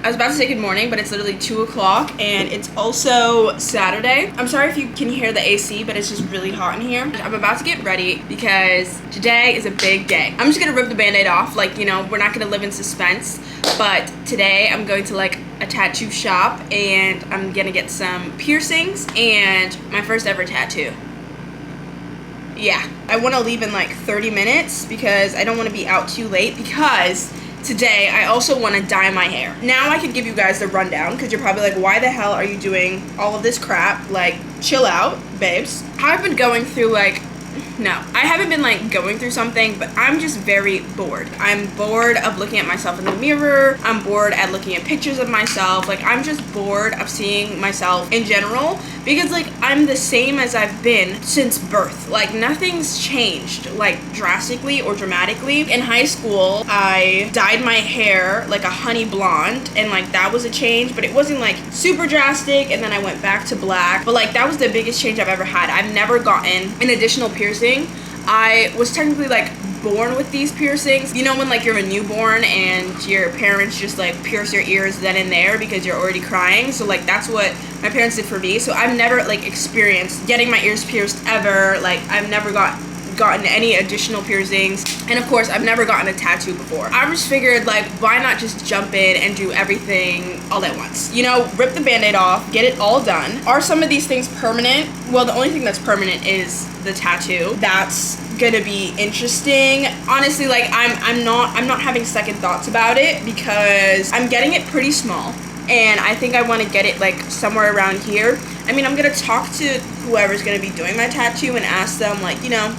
I was about to say good morning, but it's literally 2 o'clock and it's also Saturday. I'm sorry if you can hear the AC, but it's just really hot in here. I'm about to get ready because today is a big day. I'm just gonna rip the band-aid off. Like, you know, we're not gonna live in suspense, but today I'm going to like a tattoo shop and I'm gonna get some piercings and my first ever tattoo. Yeah, I want to leave in like 30 minutes because I don't want to be out too late, because today I also want to dye my hair. Now I could give you guys the rundown because you're probably like, why the hell are you doing all of this crap? Like, chill out, babes. I've been going through like, no, I haven't been like going through something, but I'm just very bored. I'm bored of looking at myself in the mirror. I'm bored at looking at pictures of myself. Like, I'm just bored of seeing myself in general because like I'm the same as I've been since birth. Like, nothing's changed like drastically or dramatically. In high school, I dyed my hair like a honey blonde and like that was a change, but it wasn't like super drastic, and then I went back to black. But like that was the biggest change I've ever had. I've never gotten an additional piercing. I was technically like born with these piercings. You know when like you're a newborn and your parents just like pierce your ears then and there because you're already crying? So like that's what my parents did for me. So I've never like experienced getting my ears pierced ever. Like I've never gotten any additional piercings, and of course I've never gotten a tattoo before. I just figured like, why not just jump in and do everything all at once? You know, rip the band-aid off, get it all done. Are some of these things permanent? Well, the only thing that's permanent is the tattoo. That's gonna be interesting. Honestly, like I'm not having second thoughts about it because I'm getting it pretty small and I think I want to get it like somewhere around here. I mean, I'm gonna talk to whoever's gonna be doing my tattoo and ask them like, you know,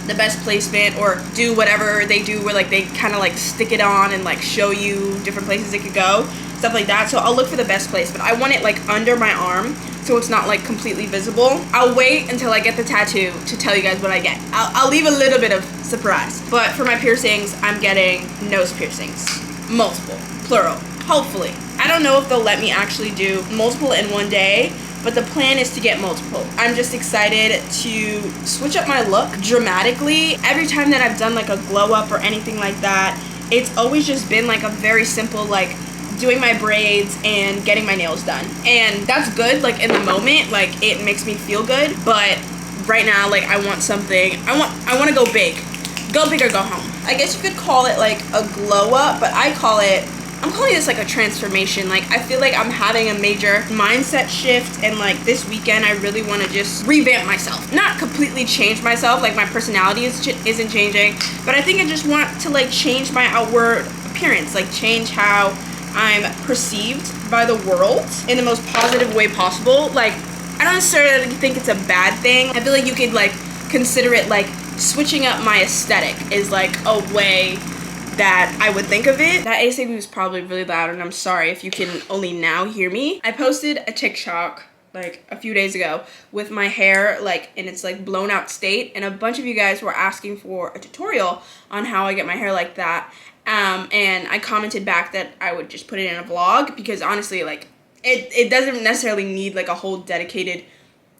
the best placement, or do whatever they do where like they kind of like stick it on and like show you different places it could go, stuff like that. So I'll look for the best place, but I want it like under my arm so it's not like completely visible. I'll wait until I get the tattoo to tell you guys what I get. I'll leave a little bit of surprise. But for my piercings, I'm getting nose piercings, multiple, plural, hopefully. I don't know if they'll let me actually do multiple in one day, but the plan is to get multiple. I'm just excited to switch up my look dramatically. Every time that I've done like a glow up or anything like that, it's always just been like a very simple like doing my braids and getting my nails done. And that's good, like in the moment, like it makes me feel good, but right now like I want something, I want to go big. Go big or go home. I guess you could call it like a glow up, but I'm calling this like a transformation. Like I feel like I'm having a major mindset shift, and like this weekend I really want to just revamp myself. Not completely change myself, like my personality isn't changing, but I think I just want to like change my outward appearance, like change how I'm perceived by the world in the most positive way possible. Like I don't necessarily think it's a bad thing. I feel like you could like consider it like switching up my aesthetic is like a way that I would think of it. That AC was probably really loud, and I'm sorry if you can only now hear me. I posted a TikTok like a few days ago with my hair like in its like blown out state, and a bunch of you guys were asking for a tutorial on how I get my hair like that. And I commented back that I would just put it in a vlog because honestly like it doesn't necessarily need like a whole dedicated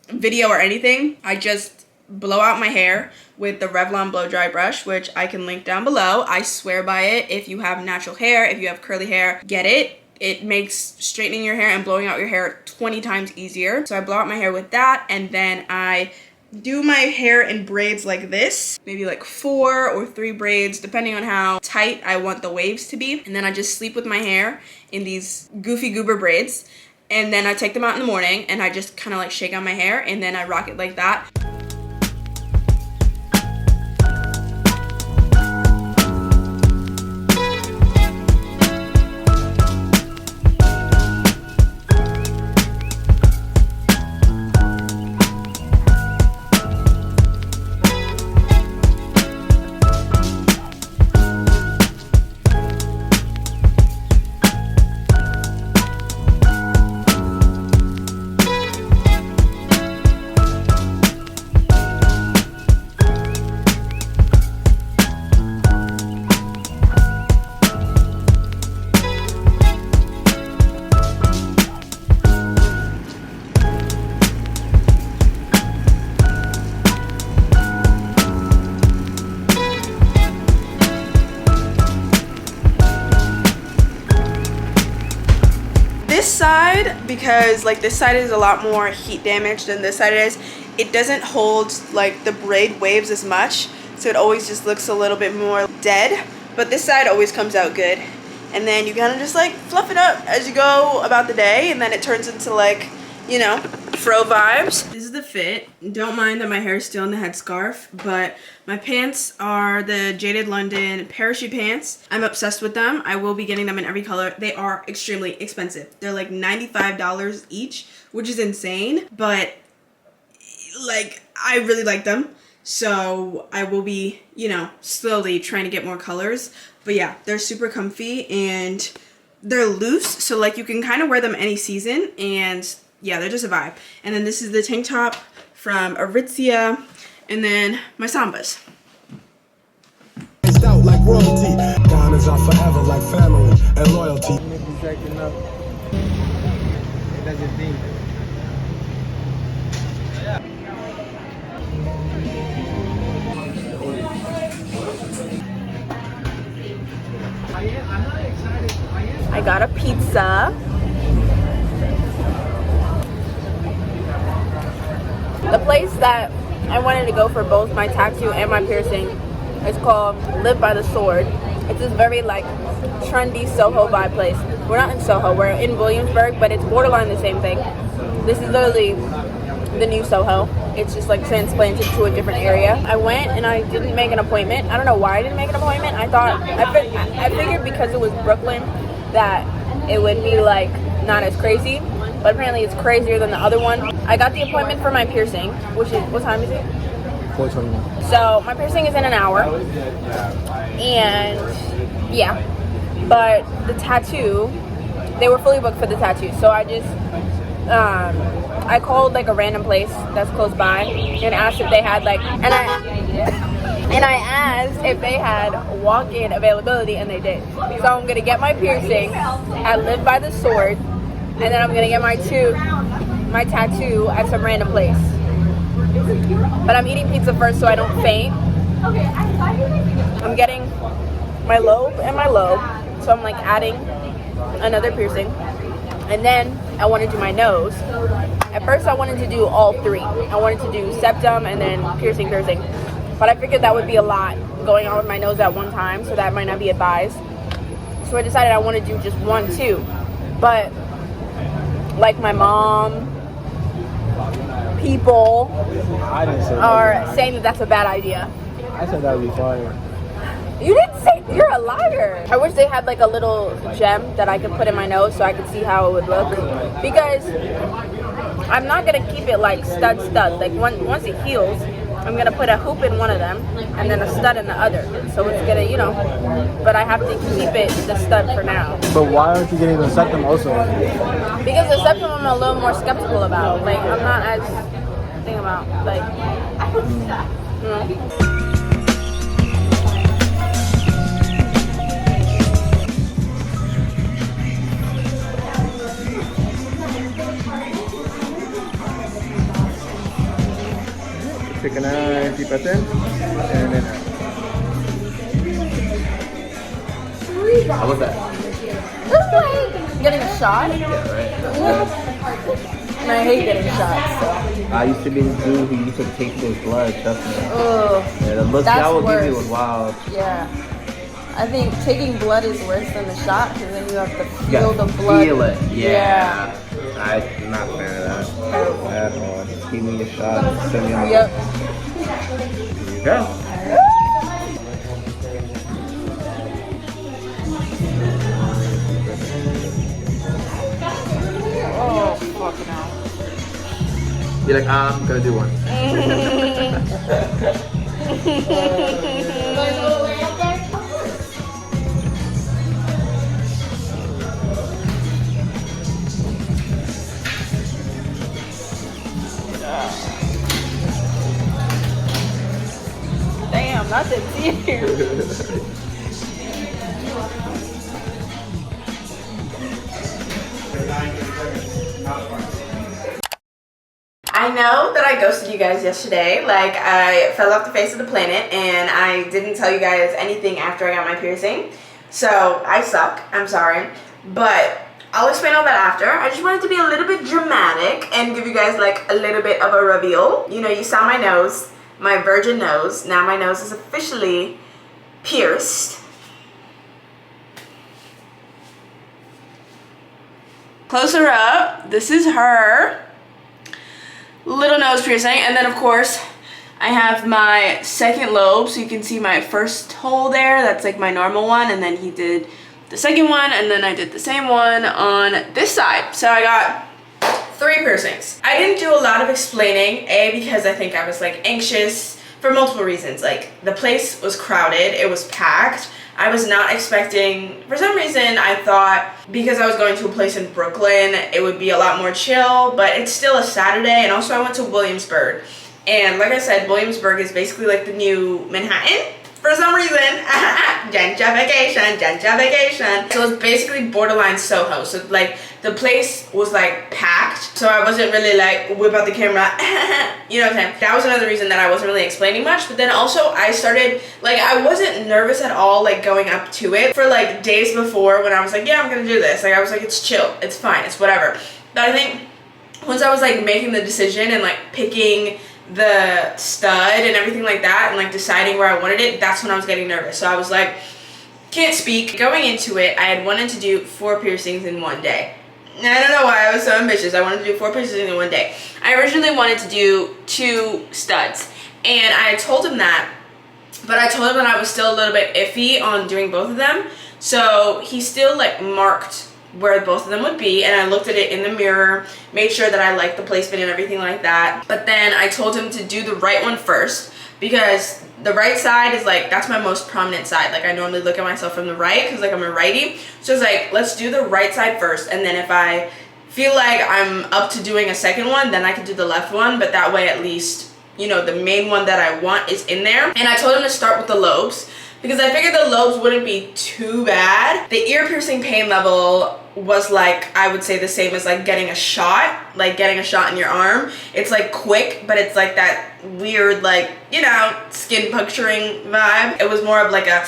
video or anything. I just blow out my hair with the Revlon blow dry brush, which I can link down below. I swear by it. If you have natural hair, if you have curly hair, get it. It makes straightening your hair and blowing out your hair 20 times easier. So I blow out my hair with that, and then I do my hair in braids like this, maybe like 4 or 3 braids depending on how tight I want the waves to be. And then I just sleep with my hair in these goofy goober braids, and then I take them out in the morning and I just kind of like shake out my hair, and then I rock it like that. side, because like this side is a lot more heat damage than this side is. It doesn't hold like the braid waves as much, so it always just looks a little bit more dead. But this side always comes out good. And then you kind of just like fluff it up as you go about the day, and then it turns into like, you know, fro vibes. This is the fit. Don't mind that my hair is still in the headscarf, but my pants are the Jaded London parachute pants. I'm obsessed with them. I will be getting them in every color. They are extremely expensive. They're like $95 each, which is insane, but like I really like them. So I will be, you know, slowly trying to get more colors. But yeah, they're super comfy and they're loose, so like you can kind of wear them any season, and yeah, they're just a vibe. And then this is the tank top from Aritzia, and then my Sambas. It's out like royalty. Diamonds are forever like family and loyalty. I got a pizza. The place that I wanted to go for both my tattoo and my piercing is called Live by the Sword. It's this very like trendy Soho vibe place. We're not in Soho, we're in Williamsburg, but it's borderline the same thing. This is literally the new Soho. It's just like transplanted to a different area. I went and I didn't make an appointment. I don't know why I didn't make an appointment. I thought, I figured because it was Brooklyn that it would be like not as crazy, but apparently it's crazier than the other one. I got the appointment for my piercing, which is, what time is it? 4:21. So my piercing is in an hour, and yeah, but the tattoo, they were fully booked for the tattoo, so I just I called like a random place that's close by and asked if they had like, and I asked if they had walk-in availability, and they did. So I'm gonna get my piercing at Live by the Sword, and then I'm gonna get my tattoo at some random place. But I'm eating pizza first so I don't faint. I'm getting my lobe and my lobe, so I'm like adding another piercing. And then I want to do my nose. At first I wanted to do all three. I wanted to do septum and then piercing. But I figured that would be a lot going on with my nose at one time, so that might not be advised. So I decided I want to do just one too. But like my mom, people are saying that that's a bad idea. I said that would be fire. You didn't say, you're a liar. I wish they had like a little gem that I could put in my nose so I could see how it would look. Because I'm not gonna keep it like stud. Like once it heals, I'm gonna put a hoop in one of them and then a stud in the other. So it's gonna, you know, but I have to keep it the stud for now. But why aren't you getting the septum also? Because the septum I'm a little more skeptical about. Like I'm not as thinking about like, you know. Chicken 90%, and then how was that? It was like getting a shot. Yeah, right. And I hate getting shots. So. I used to be the dude who used to take those blood, trust me. Ugh. Yeah, the look that would give you was wild. Yeah. I think taking blood is worse than the shot, because then you have to feel the blood. Feel it, yeah. I'm not a fan of that at all. Just give me a shot. Send me on. Yep. Here you go. Oh, fucking hell. You're like, I'm gonna do one. Damn, not the tears. I know that I ghosted you guys yesterday. Like, I fell off the face of the planet and I didn't tell you guys anything after I got my piercing. So, I suck. I'm sorry. But I'll explain all that after. I just wanted to be a little bit dramatic and give you guys like a little bit of a reveal. You know, you saw my nose, my virgin nose. Now my nose is officially pierced. Closer up, this is her little nose piercing. And then of course, I have my second lobe, so you can see my first hole there. That's like my normal one, and then he did the second one, and then I did the same one on this side. So I got 3 piercings. I didn't do a lot of explaining, because I think I was like anxious for multiple reasons. Like the place was crowded, it was packed. I was not expecting, for some reason I thought because I was going to a place in Brooklyn, it would be a lot more chill, but it's still a Saturday. And also I went to Williamsburg. And like I said, Williamsburg is basically like the new Manhattan for some reason. Gentrification. So it's basically borderline Soho. So like the place was like packed. So I wasn't really like whip out the camera. You know what I'm saying? That was another reason that I wasn't really explaining much. But then also I started, like I wasn't nervous at all like going up to it for like days before when I was like, yeah, I'm gonna do this. Like I was like, it's chill, it's fine, it's whatever. But I think once I was like making the decision and like picking the stud and everything like that and like deciding where I wanted it, that's when I was getting nervous. So I was like, can't speak. Going into it, I had wanted to do 4 piercings in one day. And I don't know why I was so ambitious. I wanted to do 4 piercings in one day. I originally wanted to do 2 studs, and I had told him that, but I told him that I was still a little bit iffy on doing both of them. So he still like marked where both of them would be, and I looked at it in the mirror, made sure that I liked the placement and everything like that. But then I told him to do the right one first, because the right side is like, that's my most prominent side. Like I normally look at myself from the right because like I'm a righty. So it's like, let's do the right side first, and then if I feel like I'm up to doing a second one, then I can do the left one. But that way at least, you know, the main one that I want is in there. And I told him to start with the lobes, because I figured the lobes wouldn't be too bad. The ear piercing pain level was like, I would say the same as like getting a shot, in your arm. It's like quick, but it's like that weird, like, you know, skin puncturing vibe. It was more of like a,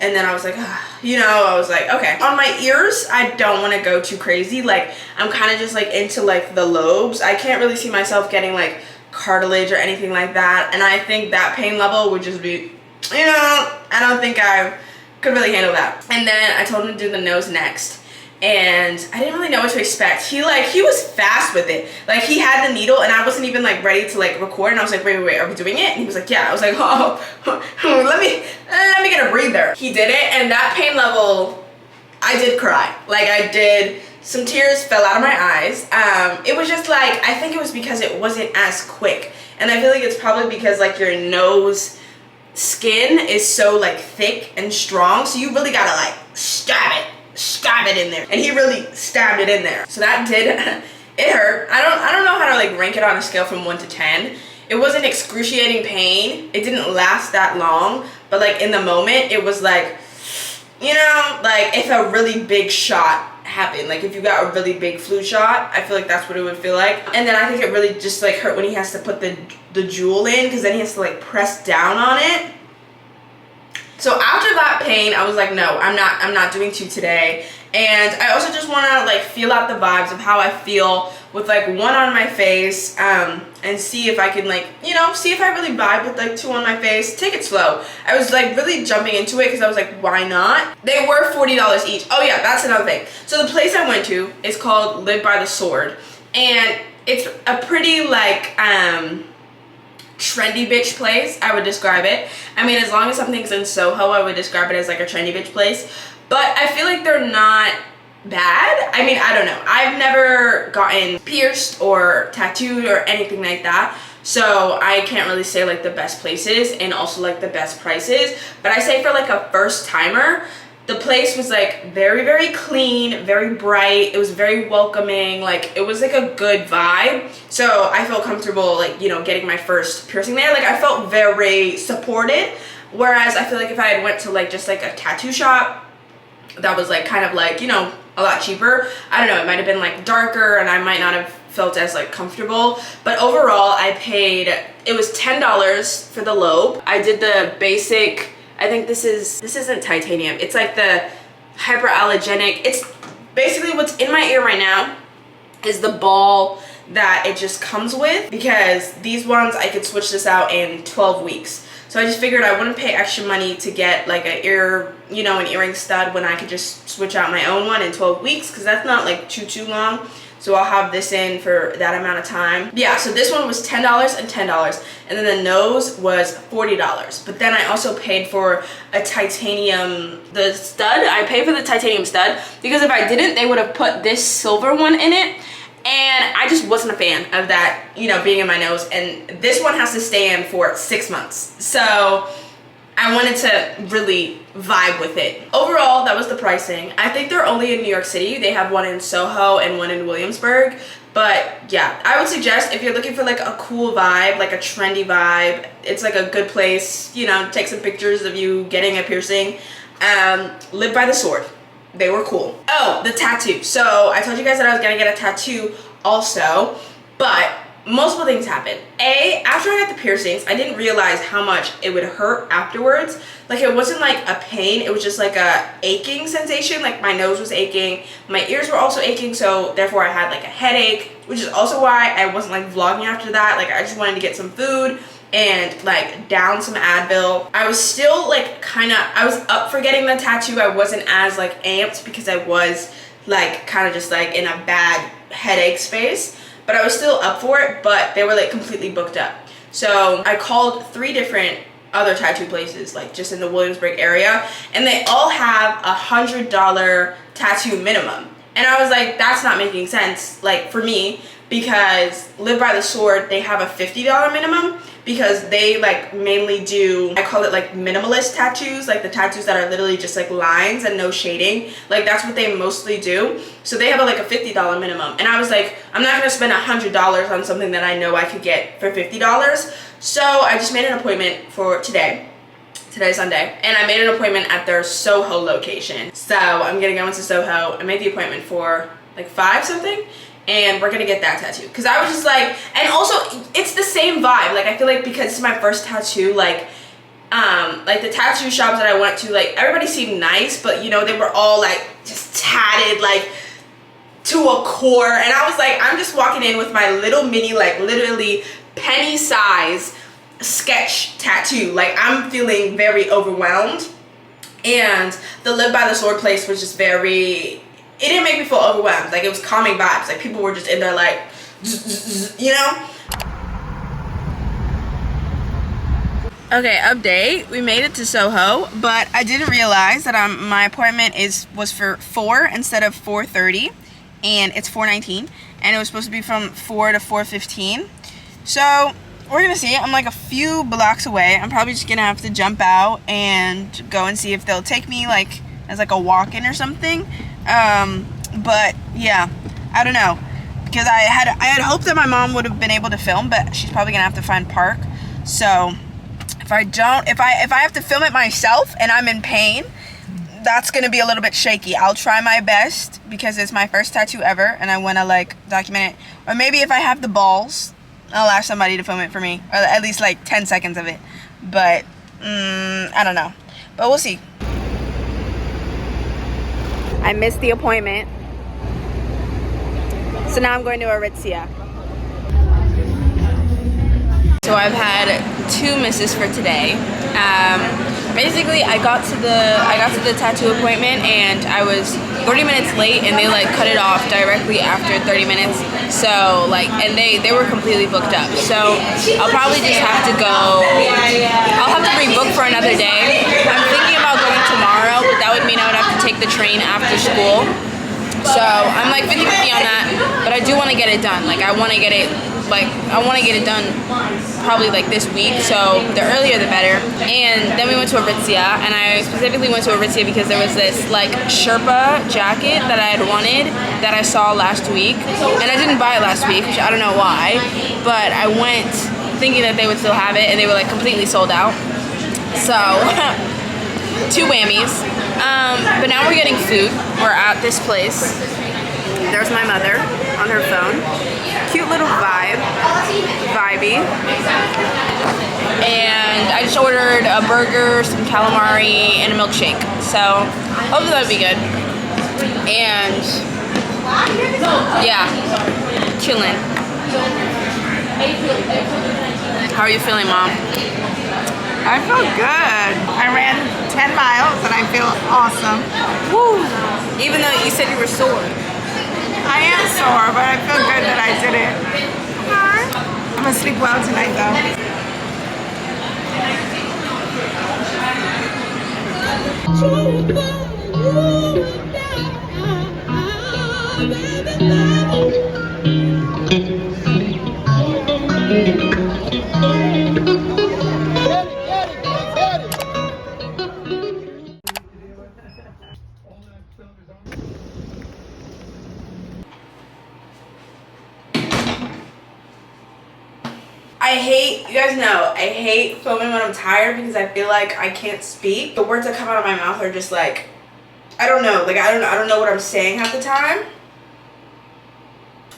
and then I was like, you know, I was like, okay. On my ears, I don't want to go too crazy. Like I'm kind of just like into like the lobes. I can't really see myself getting like cartilage or anything like that. And I think that pain level would just be, you know, I don't think I could really handle that. And then I told him to do the nose next, and I didn't really know what to expect. He was fast with it. Like he had the needle, and I wasn't even like ready to like record, and I was like, wait, are we doing it? And he was like, yeah. I was like, oh, let me get a breather. He did it, and that pain level, I did cry. Like I did, some tears fell out of my eyes. It was just like, I think it was because it wasn't as quick, and I feel like it's probably because like your nose skin is so like thick and strong, so you really gotta like stab it in there, and he really stabbed it in there. So that did it hurt. I don't know how to like rank it on a scale from 1 to 10. It wasn't excruciating pain, it didn't last that long, but like in the moment it was like, you know, like if a really big shot happened, like if you got a really big flu shot, I feel like that's what it would feel like. And then I think it really just like hurt when he has to put the jewel in, because then he has to like press down on it. So after that pain, I was like, no, I'm not doing 2 today. And I also just want to like feel out the vibes of how I feel with like 1 on my face, and see if I can like, you know, see if I really vibe with like 2 on my face. Take it slow. I was like really jumping into it because I was like, why not? They were $40 each. Oh yeah, that's another thing. So the place I went to is called Live by the Sword, and it's a pretty like trendy bitch place, I would describe it. I mean, as long as something's in Soho, I would describe it as like a trendy bitch place. But I feel like they're not bad. I mean, I don't know. I've never gotten pierced or tattooed or anything like that, so I can't really say like the best places and also like the best prices. But I say for like a first timer, the place was like very, very clean, very bright. It was very welcoming. Like it was like a good vibe. So I felt comfortable like, you know, getting my first piercing there. Like I felt very supported. Whereas I feel like if I had went to like just like a tattoo shop that was like kind of like, you know, a lot cheaper, I don't know, it might have been like darker and I might not have felt as like comfortable. But overall I paid, it was $10 for the lobe. I did the basic, I think this isn't titanium, it's like the hyperallergenic, it's basically what's in my ear right now is the ball that it just comes with, because these ones I could switch this out in 12 weeks. So I just figured I wouldn't pay extra money to get like an ear, you know, an earring stud when I could just switch out my own one in 12 weeks, because that's not like too long. So I'll have this in for that amount of time. Yeah, so this one was $10 and $10, and then the nose was $40. But then I also paid for a titanium, the stud. I paid for the titanium stud because if I didn't, they would have put this silver one in it. And I just wasn't a fan of that, you know, being in my nose. And this one has to stay in for 6 months. So I wanted to really vibe with it. Overall, that was the pricing. I think they're only in New York City. They have one in Soho and one in Williamsburg. But yeah, I would suggest if you're looking for like a cool vibe, like a trendy vibe, it's like a good place, you know, take some pictures of you getting a piercing. Live by the Sword. They were cool. Oh, the tattoo. So I told you guys that I was gonna get a tattoo also, but multiple things happened. After I got the piercings, I didn't realize how much it would hurt afterwards. Like, it wasn't like a pain, it was just like a aching sensation. Like, my nose was aching, my ears were also aching, so therefore I had like a headache, which is also why I wasn't like vlogging after that. Like, I just wanted to get some food and like down some Advil. I was still like I was up for getting the tattoo. I wasn't as like amped because I was like kind of just like in a bad headache space, but I was still up for it, but they were like completely booked up. So I called 3 different other tattoo places, like just in the Williamsburg area, and they all have $100 tattoo minimum. And I was like, that's not making sense, like for me, because Live by the Sword, they have a $50 minimum, because they like mainly do, I call it like minimalist tattoos, like the tattoos that are literally just like lines and no shading. Like, that's what they mostly do. So they have like a $50 minimum, and I was like, I'm not gonna spend $100 on something that I know I could get for $50. So I just made an appointment for today. Today's Sunday, and I made an appointment at their Soho location. So I'm gonna go into Soho. I made the appointment for like 5 something, and we're gonna get that tattoo, because I was just like, and also it's the same vibe. Like, I feel like because it's my first tattoo, like the tattoo shops that I went to, like everybody seemed nice, but you know, they were all like just tatted like to a core, and I was like, I'm just walking in with my little mini, like literally penny size sketch tattoo. Like, I'm feeling very overwhelmed, and the Live by the Sword place was just very, it didn't make me feel overwhelmed. Like, it was calming vibes. Like, people were just in there like, you know? Okay, update. We made it to Soho, but I didn't realize that my appointment was for 4 instead of 4:30, and it's 4:19, and it was supposed to be from 4 to 4:15. So we're gonna see. I'm like a few blocks away. I'm probably just gonna have to jump out and go and see if they'll take me like as like a walk-in or something. But yeah, I don't know, because I had hoped that my mom would have been able to film, but she's probably gonna have to find park. So if I have to film it myself and I'm in pain, that's gonna be a little bit shaky. I'll try my best because it's my first tattoo ever and I wanna like document it. Or maybe if I have the balls, I'll ask somebody to film it for me, or at least like 10 seconds of it. But I don't know, but we'll see. I missed the appointment, so now I'm going to Aritzia. So I've had 2 misses for today. Basically, I got to the tattoo appointment and I was 30 minutes late, and they like cut it off directly after 30 minutes. So like, and they were completely booked up. So I'll probably just have to go. I'll have to rebook for another day. I'm thinking about going tomorrow, but that would mean I would have to take the train after school. So I'm like 50-50 on that, but I do want to get it done. Like, I want to get it done probably like this week, so the earlier the better. And then we went to Aritzia, and I specifically went to Aritzia because there was this like Sherpa jacket that I had wanted that I saw last week, and I didn't buy it last week, which I don't know why, but I went thinking that they would still have it, and they were like completely sold out. So 2 whammies. But now we're getting food. We're at this place. There's my mother on her phone. Cute little vibey. And I just ordered a burger, some calamari, and a milkshake. So hopefully that'll be good. And yeah, chilling. How are you feeling, Mom? I feel good. I ran 10 miles and I feel awesome. Woo! Even though you said you were sore. I am sore, but I feel good that I did it. I'm gonna sleep well tonight though. You guys know, I hate filming when I'm tired because I feel like I can't speak. The words that come out of my mouth are just like, I don't know, like I don't know what I'm saying half the time.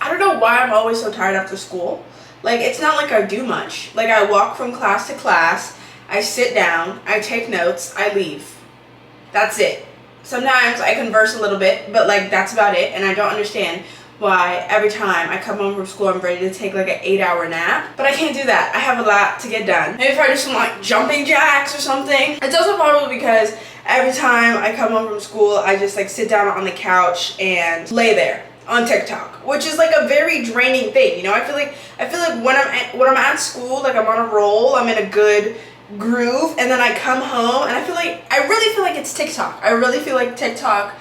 I don't know why I'm always so tired after school. Like, it's not like I do much. Like, I walk from class to class, I sit down, I take notes, I leave. That's it. Sometimes I converse a little bit, but like that's about it, and I don't understand why every time I come home from school I'm ready to take like an 8-hour nap. But I can't do that. I have a lot to get done. Maybe if I do some like jumping jacks or something. It's also probably because every time I come home from school I just like sit down on the couch and lay there on TikTok, which is like a very draining thing, you know. I feel like when I'm at school, like I'm on a roll, I'm in a good groove, and then I come home and I really feel like it's TikTok. I really feel like TikTok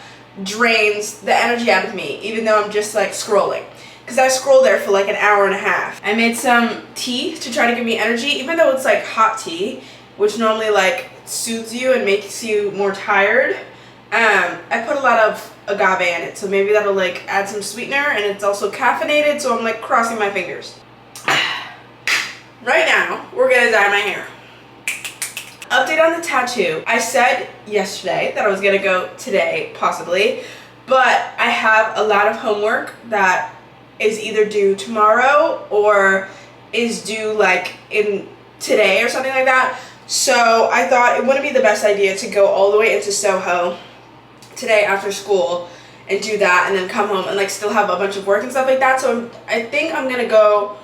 drains the energy out of me, even though I'm just like scrolling, because I scroll there for like an hour and a half. I made some tea to try to give me energy, even though it's like hot tea, which normally like soothes you and makes you more tired. I put a lot of agave in it, so maybe that'll like add some sweetener, and it's also caffeinated, so I'm like crossing my fingers. Right now we're gonna dye my hair. Update on the tattoo. I said yesterday that I was gonna go today, possibly, but I have a lot of homework that is either due tomorrow or is due like in today or something like that. So I thought it wouldn't be the best idea to go all the way into Soho today after school and do that and then come home and like still have a bunch of work and stuff like that. So I think I'm gonna go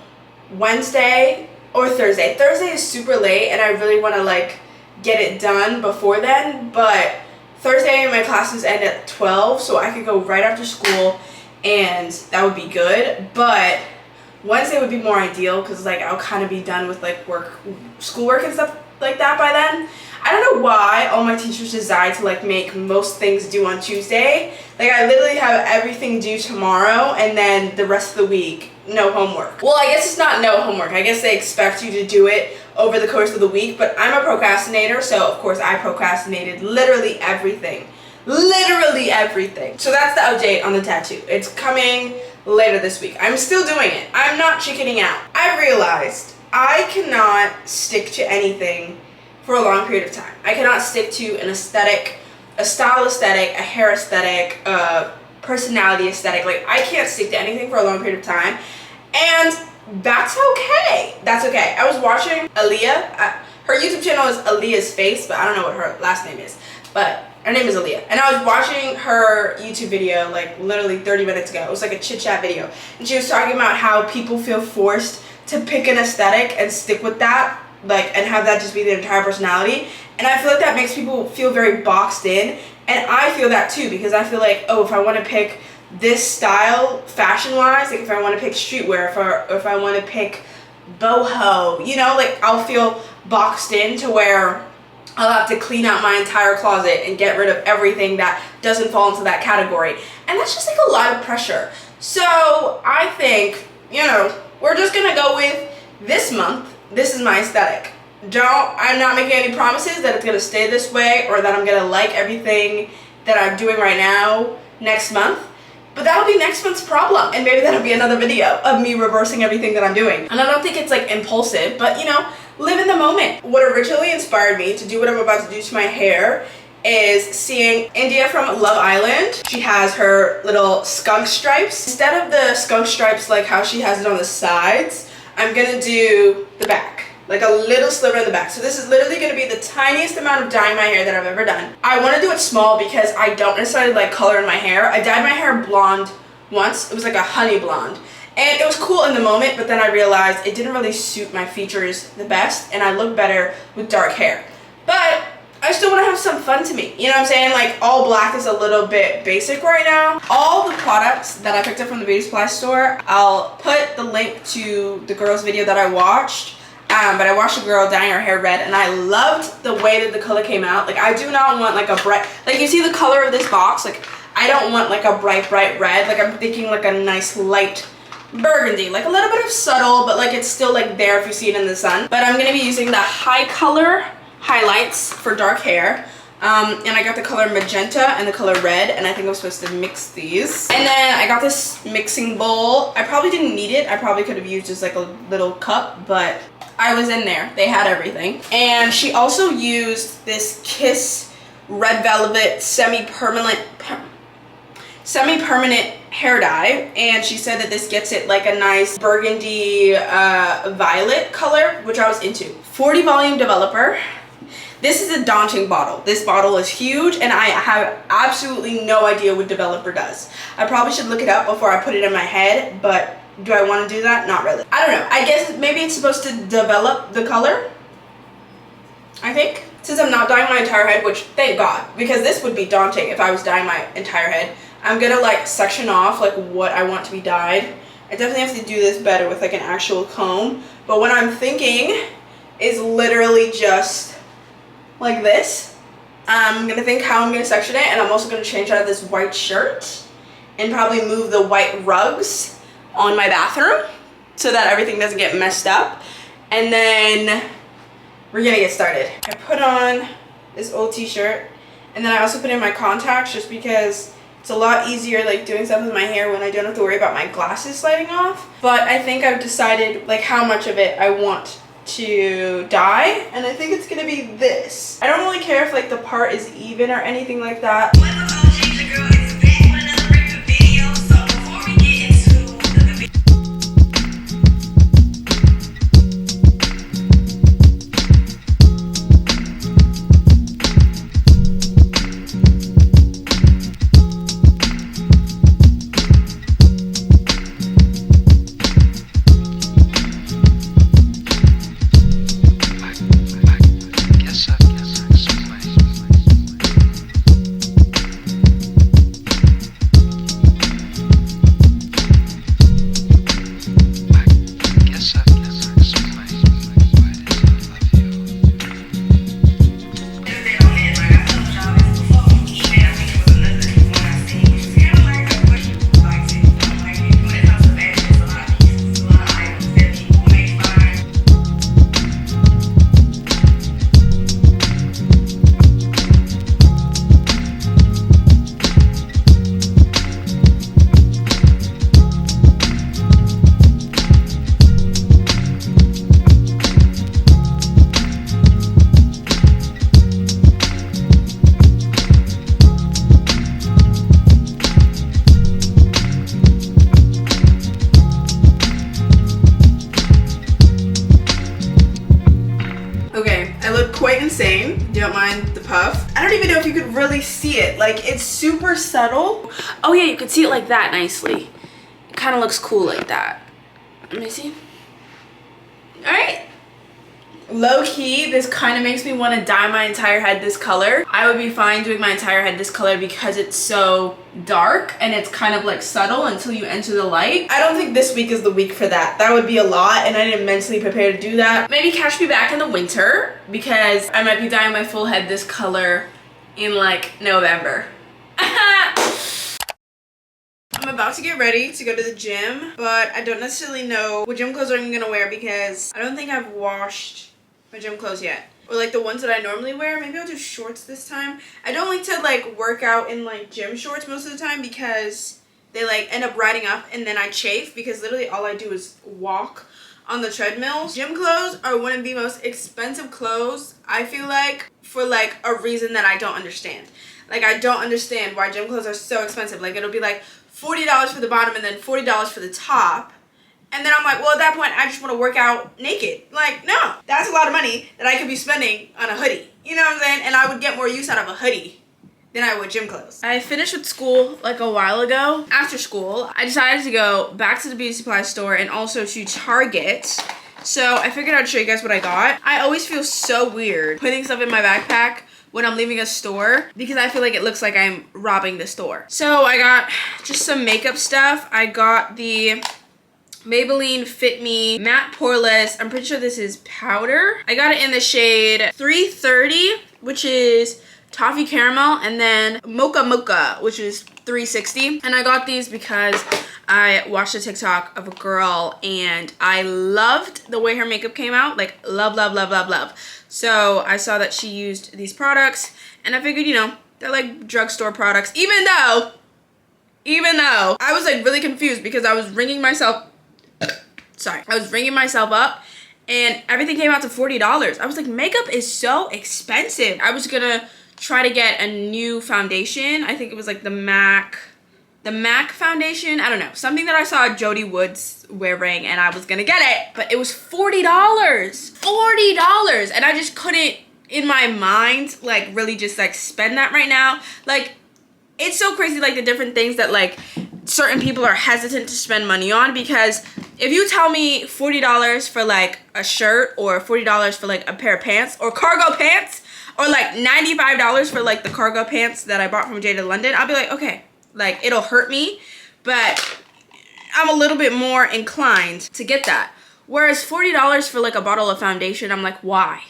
Wednesday or Thursday. Thursday is super late and I really want to like get it done before then, but Thursday my classes end at 12, so I could go right after school and that would be good. But Wednesday would be more ideal because like I'll kind of be done with like schoolwork and stuff like that by then. I don't know why all my teachers decide to like make most things due on Tuesday. Like I literally have everything due tomorrow and then the rest of the week no homework. Well, I guess it's not no homework. I guess they expect you to do it over the course of the week, but I'm a procrastinator, so of course I procrastinated literally everything. Literally everything. So that's the update on the tattoo. It's coming later this week. I'm still doing it. I'm not chickening out. I realized I cannot stick to anything for a long period of time. I cannot stick to an aesthetic, a style aesthetic, a hair aesthetic, a personality aesthetic. Like I can't stick to anything for a long period of time, and that's okay. That's okay. I was watching Aaliyah. Her YouTube channel is Aaliyah's Face, but I don't know what her last name is. But her name is Aaliyah. And I was watching her YouTube video like literally 30 minutes ago. It was like a chit chat video. And she was talking about how people feel forced to pick an aesthetic and stick with that, like, and have that just be their entire personality. And I feel like that makes people feel very boxed in. And I feel that too, because I feel like, oh, if I want to pick this style fashion-wise, like if I want to pick streetwear, if I want to pick boho, you know, like I'll feel boxed in to where I'll have to clean out my entire closet and get rid of everything that doesn't fall into that category. And that's just like a lot of pressure. So I think, you know, we're just gonna go with this month. This is my aesthetic. I'm not making any promises that it's gonna stay this way or that I'm gonna like everything that I'm doing right now next month. But that'll be next month's problem, and maybe that'll be another video of me reversing everything that I'm doing. And I don't think it's like impulsive, but you know, live in the moment. What originally inspired me to do what I'm about to do to my hair is seeing India from Love Island. She has her little skunk stripes. Instead of the skunk stripes like how she has it on the sides, I'm gonna do the back. like a little sliver in the back. So this is literally going to be the tiniest amount of dyeing my hair that I've ever done. I want to do it small because I don't necessarily like color in my hair. I dyed my hair blonde once. It was like a honey blonde. And it was cool in the moment, but then I realized it didn't really suit my features the best, and I look better with dark hair. But I still want to have some fun to me. You know what I'm saying? Like, all black is a little bit basic right now. All the products that I picked up from the beauty supply store, I'll put the link to the girl's video that I watched. But I watched a girl dyeing her hair red, and I loved the way that the color came out. Like, I do not want like a bright, like you see the color of this box, like I don't want like a bright red. Like, I'm thinking like a nice light burgundy, like a little bit of subtle, but like it's still like there if you see it in the sun. But I'm going to be using the high color highlights for dark hair. And I got the color magenta and the color red, and I think I'm supposed to mix these. And then I got this mixing bowl. I probably didn't need it. I probably could have used just like a little cup, but I was in there. They had everything. And she also used this Kiss Red Velvet semi-permanent hair dye, and she said that this gets it like a nice burgundy violet color, which I was into. 40 volume developer. This is a daunting bottle. This bottle is huge, and I have absolutely no idea what developer does. I probably should look it up before I put it in my head, but do I want to do that? Not really. I don't know. I guess maybe it's supposed to develop the color, I think. Since I'm not dyeing my entire head, which thank God, because this would be daunting if I was dyeing my entire head. I'm gonna like section off like what I want to be dyed. I definitely have to do this better with like an actual comb, but what I'm thinking is literally just like this. I'm gonna think how I'm gonna section it, and I'm also gonna change out of this white shirt and probably move the white rugs on my bathroom so that everything doesn't get messed up. And then we're gonna get started. I put on this old t-shirt, and then I also put in my contacts just because it's a lot easier like doing stuff with my hair when I don't have to worry about my glasses sliding off. But I think I've decided like how much of it I want to dye, and I think it's gonna be this. I don't really care if like the part is even or anything like that. Quite insane. Don't mind the puff. I don't even know if you could really see it. Like, it's super subtle. Oh yeah, you could see it like that nicely. It kind of looks cool like that. Let me see. All right. Low key, this kind of makes me want to dye my entire head this color. I would be fine doing my entire head this color because it's so dark and it's kind of like subtle until you enter the light. I don't think this week is the week for that. That would be a lot, and I didn't mentally prepare to do that. Maybe catch me back in the winter because I might be dyeing my full head this color in like November. I'm about to get ready to go to the gym, but I don't necessarily know what gym clothes I'm gonna wear because I don't think I've washed my gym clothes yet, or like the ones that I normally wear. Maybe I'll do shorts this time. I don't like to like work out in like gym shorts most of the time because they like end up riding up and then I chafe because literally all I do is walk on the treadmill. Gym clothes are one of the most expensive clothes, I feel like, for like a reason that I don't understand. Like, I don't understand why gym clothes are so expensive. Like, it'll be like $40 for the bottom and then $40 for the top. And then I'm like, well, at that point, I just want to work out naked. Like, no, that's a lot of money that I could be spending on a hoodie. You know what I'm saying? And I would get more use out of a hoodie than I would gym clothes. I finished with school like a while ago. After school, I decided to go back to the beauty supply store and also to Target. So I figured I'd show you guys what I got. I always feel so weird putting stuff in my backpack when I'm leaving a store because I feel like it looks like I'm robbing the store. So I got just some makeup stuff. I got the Maybelline Fit Me Matte Poreless. I'm pretty sure this is powder. I got it in the shade 330, which is Toffee Caramel, and then Mocha Mocha, which is 360. And I got these because I watched a TikTok of a girl and I loved the way her makeup came out. Like, love, love, love, love, love. So I saw that she used these products and I figured, you know, they're like drugstore products, even though I was like really confused because I was ringing myself up and everything came out to $40. I was like, makeup is so expensive. I was gonna try to get a new foundation. I think it was like the MAC foundation. I don't know, something that I saw Jodie Woods wearing and I was gonna get it, but it was $40. $40, and I just couldn't in my mind like really just like spend that right now. Like, it's so crazy, like the different things that like certain people are hesitant to spend money on, because if you tell me $40 for like a shirt or $40 for like a pair of pants or cargo pants, or like $95 for like the cargo pants that I bought from Jada London, I'll be like, okay, like it'll hurt me, but I'm a little bit more inclined to get that. Whereas $40 for like a bottle of foundation, I'm like, why?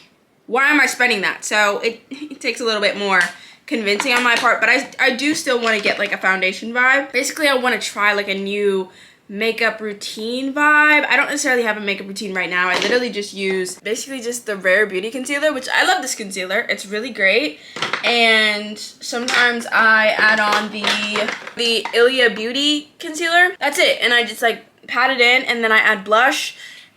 Why am I spending that? So it takes a little bit more convincing on my part, but I do still want to get like a foundation vibe. Basically, I want to try like a new makeup routine vibe. I don't necessarily have a makeup routine right now. I literally just use basically just the Rare Beauty concealer, which I love this concealer. It's really great. And sometimes I add on the 𝐿IA Beauty concealer. That's it. And I just like pat it in and then I add blush.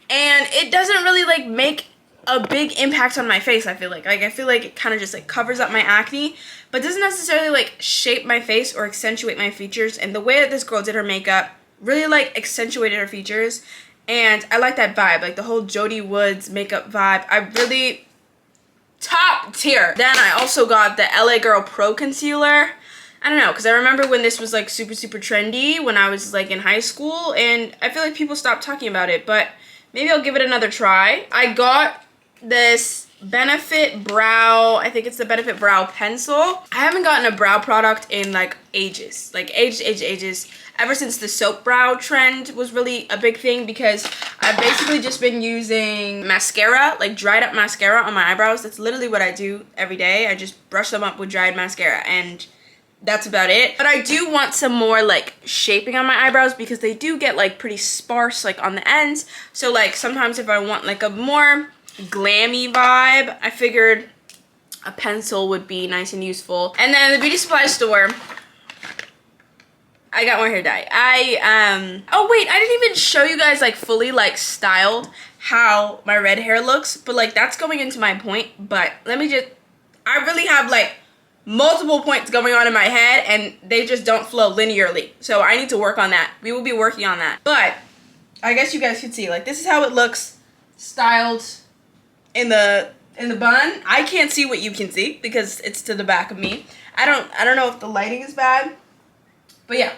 And it doesn't really like make a big impact on my face, I feel like. Like, I feel like it kind of just like covers up my acne, but doesn't necessarily like shape my face or accentuate my features. And the way that this girl did her makeup really like accentuated her features, and I like that vibe, like the whole Jodie Woods makeup vibe. I really top tier. Then I also got the LA Girl Pro Concealer. I don't know, because I remember when this was like super trendy when I was like in high school, and I feel like people stopped talking about it, but maybe I'll give it another try. I got this Benefit Brow, I think it's the Benefit Brow Pencil. I haven't gotten a brow product in like ages, like ages. Ever since the soap brow trend was really a big thing, because I've basically just been using mascara, like dried up mascara on my eyebrows. That's literally what I do every day. I just brush them up with dried mascara and that's about it. But I do want some more like shaping on my eyebrows because they do get like pretty sparse like on the ends. So like sometimes if I want like a more glammy vibe, I figured a pencil would be nice and useful. And then the beauty supply store, I got more hair dye. Oh wait, I didn't even show you guys like fully like styled how my red hair looks, but like that's going into my point. But let me just, I really have like multiple points going on in my head and they just don't flow linearly. So I need to work on that. We will be working on that. But I guess you guys can see, like this is how it looks styled in the bun. I can't see what you can see because it's to the back of me. I don't know if the lighting is bad. But yeah,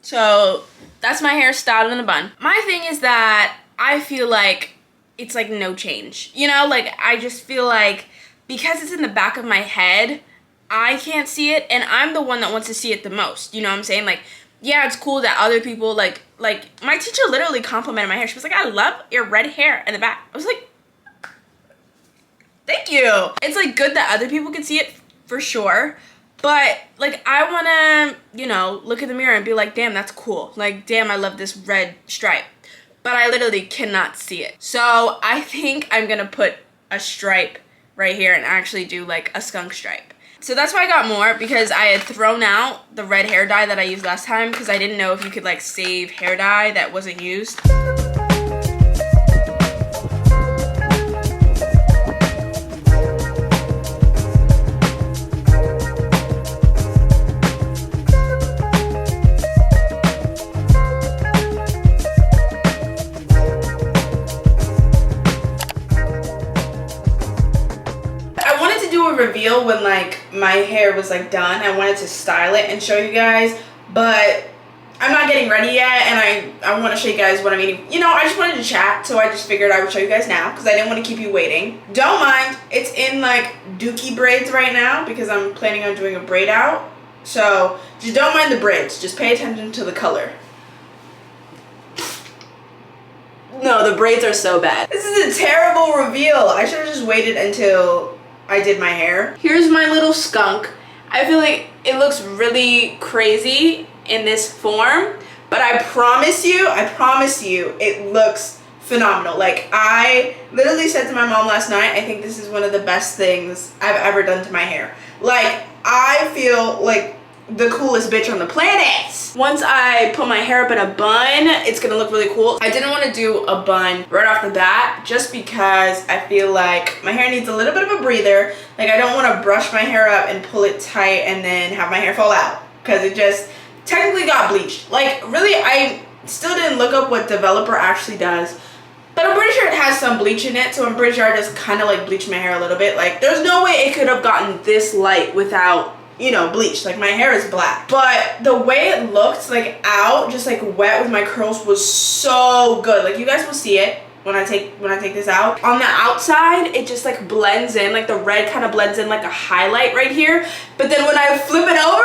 so that's my hair styled in a bun. My thing is that I feel like it's like no change. You know, like I just feel like because it's in the back of my head, I can't see it, and I'm the one that wants to see it the most. You know what I'm saying? Like, yeah, it's cool that other people like my teacher literally complimented my hair. She was like, I love your red hair in the back. I was like, thank you. It's like good that other people can see it for sure. But, like, I want to, you know, look in the mirror and be like, damn, that's cool. Like, damn, I love this red stripe. But I literally cannot see it. So, I think I'm going to put a stripe right here and actually do, like, a skunk stripe. So, that's why I got more, because I had thrown out the red hair dye that I used last time, because I didn't know if you could, like, save hair dye that wasn't used. reveal when like my hair was like done. I wanted to style it and show you guys, but I'm not getting ready yet, and I want to show you guys what I'm eating. You know, I just wanted to chat, so I just figured I would show you guys now because I didn't want to keep you waiting. Don't mind, it's in like dookie braids right now because I'm planning on doing a braid out. So just don't mind the braids, just pay attention to the color. No, the braids are so bad. This is a terrible reveal. I should have just waited until I did my hair. Here's my little skunk. I feel like it looks really crazy in this form, but I promise you, it looks phenomenal. Like, I literally said to my mom last night, I think this is one of the best things I've ever done to my hair. Like, I feel like the coolest bitch on the planet. Once I put my hair up in a bun, it's gonna look really cool. I didn't want to do a bun right off the bat just because I feel like my hair needs a little bit of a breather. Like, I don't want to brush my hair up and pull it tight and then have my hair fall out because it just technically got bleached. Like, really, I still didn't look up what developer actually does, but I'm pretty sure it has some bleach in it, so I'm pretty sure I just kind of like bleached my hair a little bit. Like, there's no way it could have gotten this light without, you know, bleach. Like, my hair is black, but the way it looked like out, just like wet with my curls, was so good. Like, you guys will see it when I take this out. On the outside, it just like blends in, like the red kind of blends in like a highlight right here, but then when I flip it over,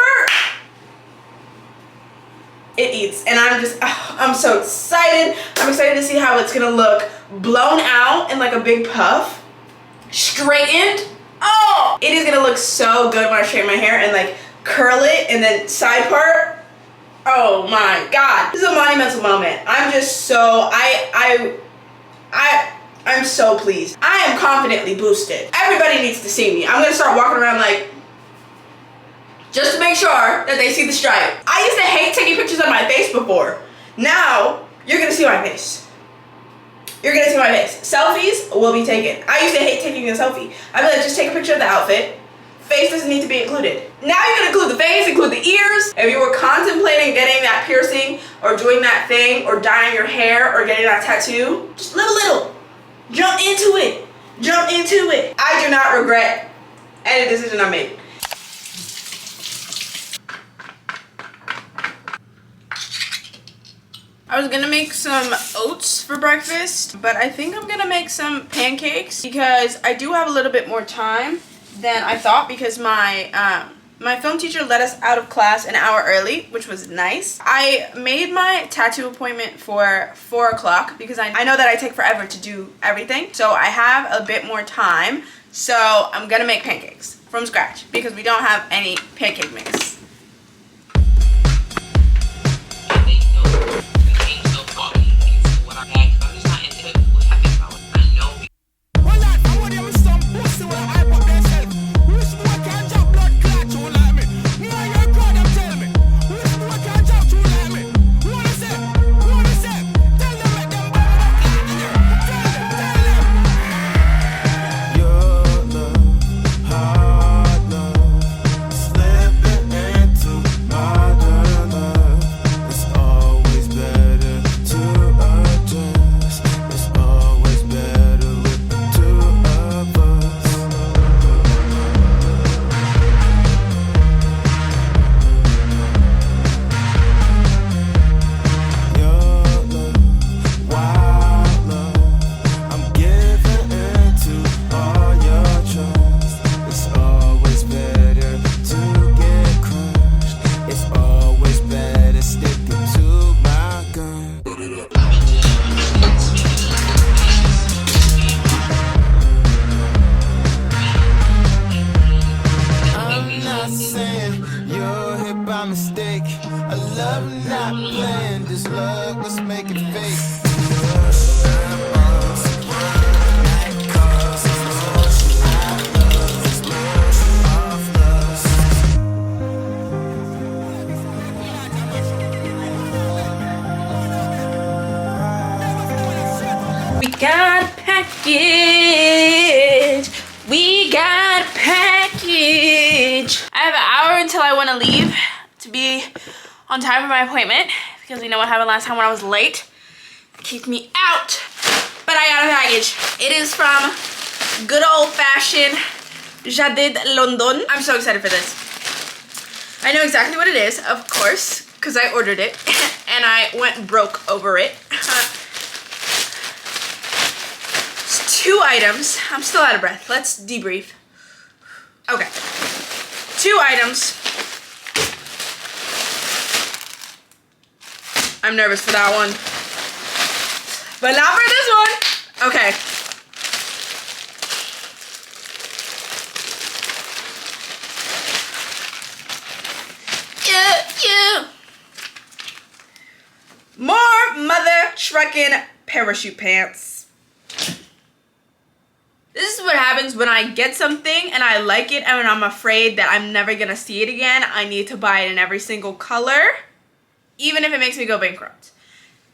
it eats. And I'm so excited. I'm excited to see how it's gonna look blown out in like a big puff, straightened. Oh, it is gonna look so good when I straighten my hair and like curl it and then side part. Oh my God, this is a monumental moment. I'm just so, I'm so pleased. I am confidently boosted. Everybody needs to see me. I'm gonna start walking around like, just to make sure that they see the stripe. I used to hate taking pictures of my face before. Now, you're gonna see my face. You're gonna see my face. Selfies will be taken. I used to hate taking a selfie. I'd be like, just take a picture of the outfit. Face doesn't need to be included. Now you're gonna include the face, include the ears. If you were contemplating getting that piercing or doing that thing or dyeing your hair or getting that tattoo, just live a little. Jump into it. Jump into it. I do not regret any decision I made. I was gonna make some oats for breakfast, but I think I'm gonna make some pancakes because I do have a little bit more time than I thought because my film teacher let us out of class an hour early, which was nice. I made my tattoo appointment for 4 o'clock because I know that I take forever to do everything. So I have a bit more time. So I'm gonna make pancakes from scratch because we don't have any pancake mix. Got a package. We got a package. I have an hour until I want to leave to be on time for my appointment because you know what happened last time when I was late. It kicked me out. But I got a package. It is from good old-fashioned Jaded London. I'm so excited for this. I know exactly what it is, of course, because I ordered it and I went broke over it. It's 2 items. I'm still out of breath. Let's debrief. Okay. 2 items. I'm nervous for that one. But not for this one. Okay. More mother trucking parachute pants. This is what happens when I get something and I like it and I'm afraid that I'm never gonna see it again. I need to buy it in every single color, even if it makes me go bankrupt.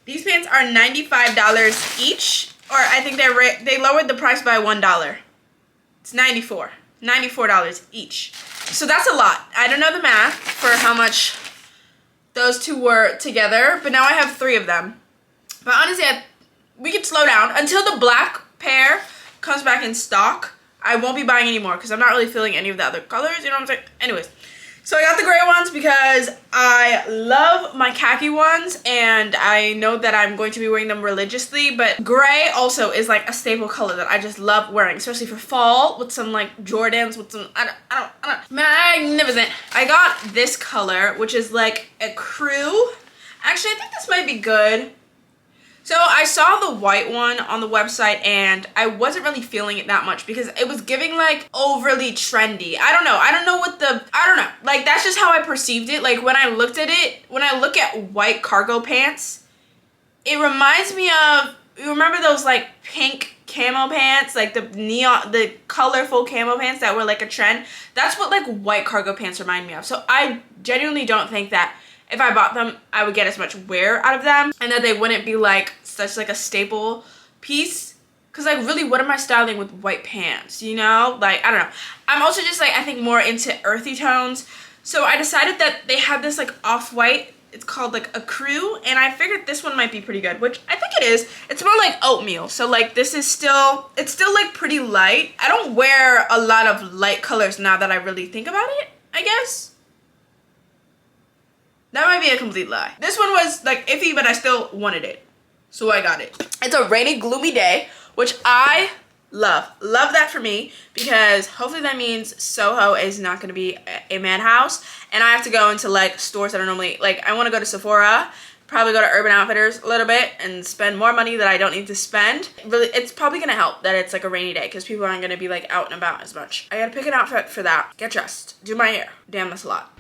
These pants are $95 each, or I think they lowered the price by $1. It's $94 each. So that's a lot. I don't know the math for how much those 2 were together, but now I have 3 of them. But honestly, we could slow down until the black pair comes back in stock. I won't be buying any more because I'm not really feeling any of the other colors, you know what I'm saying? Anyways, so I got the gray ones because I love my khaki ones and I know that I'm going to be wearing them religiously, but gray also is like a staple color that I just love wearing, especially for fall with some like Jordans with some, I don't, magnificent. I got this color, which is like a crew. Actually, I think this might be good. So I saw the white one on the website and I wasn't really feeling it that much because it was giving like overly trendy. I don't know like that's just how I perceived it. Like when I looked at it, when I look at white cargo pants, it reminds me of, you remember those like pink camo pants, like the colorful camo pants that were like a trend? That's what like white cargo pants remind me of. So I genuinely don't think that if I bought them, I would get as much wear out of them and that they wouldn't be like such like a staple piece. Cause like really, what am I styling with white pants, you know? Like, I don't know. I'm also just like, I think more into earthy tones. So I decided that they had this like off-white, it's called like a crew, and I figured this one might be pretty good, which I think it is. It's more like oatmeal. So like this is still, it's still like pretty light. I don't wear a lot of light colors now that I really think about it, I guess. That might be a complete lie. This one was like iffy, but I still wanted it. So I got it. It's a rainy, gloomy day, which I love. Love that for me because hopefully that means Soho is not gonna be a madhouse and I have to go into like stores that are normally, like I wanna go to Sephora, probably go to Urban Outfitters a little bit and spend more money that I don't need to spend. Really, it's probably gonna help that it's like a rainy day because people aren't gonna be like out and about as much. I gotta pick an outfit for that. Get dressed, do my hair. Damn, that's a lot.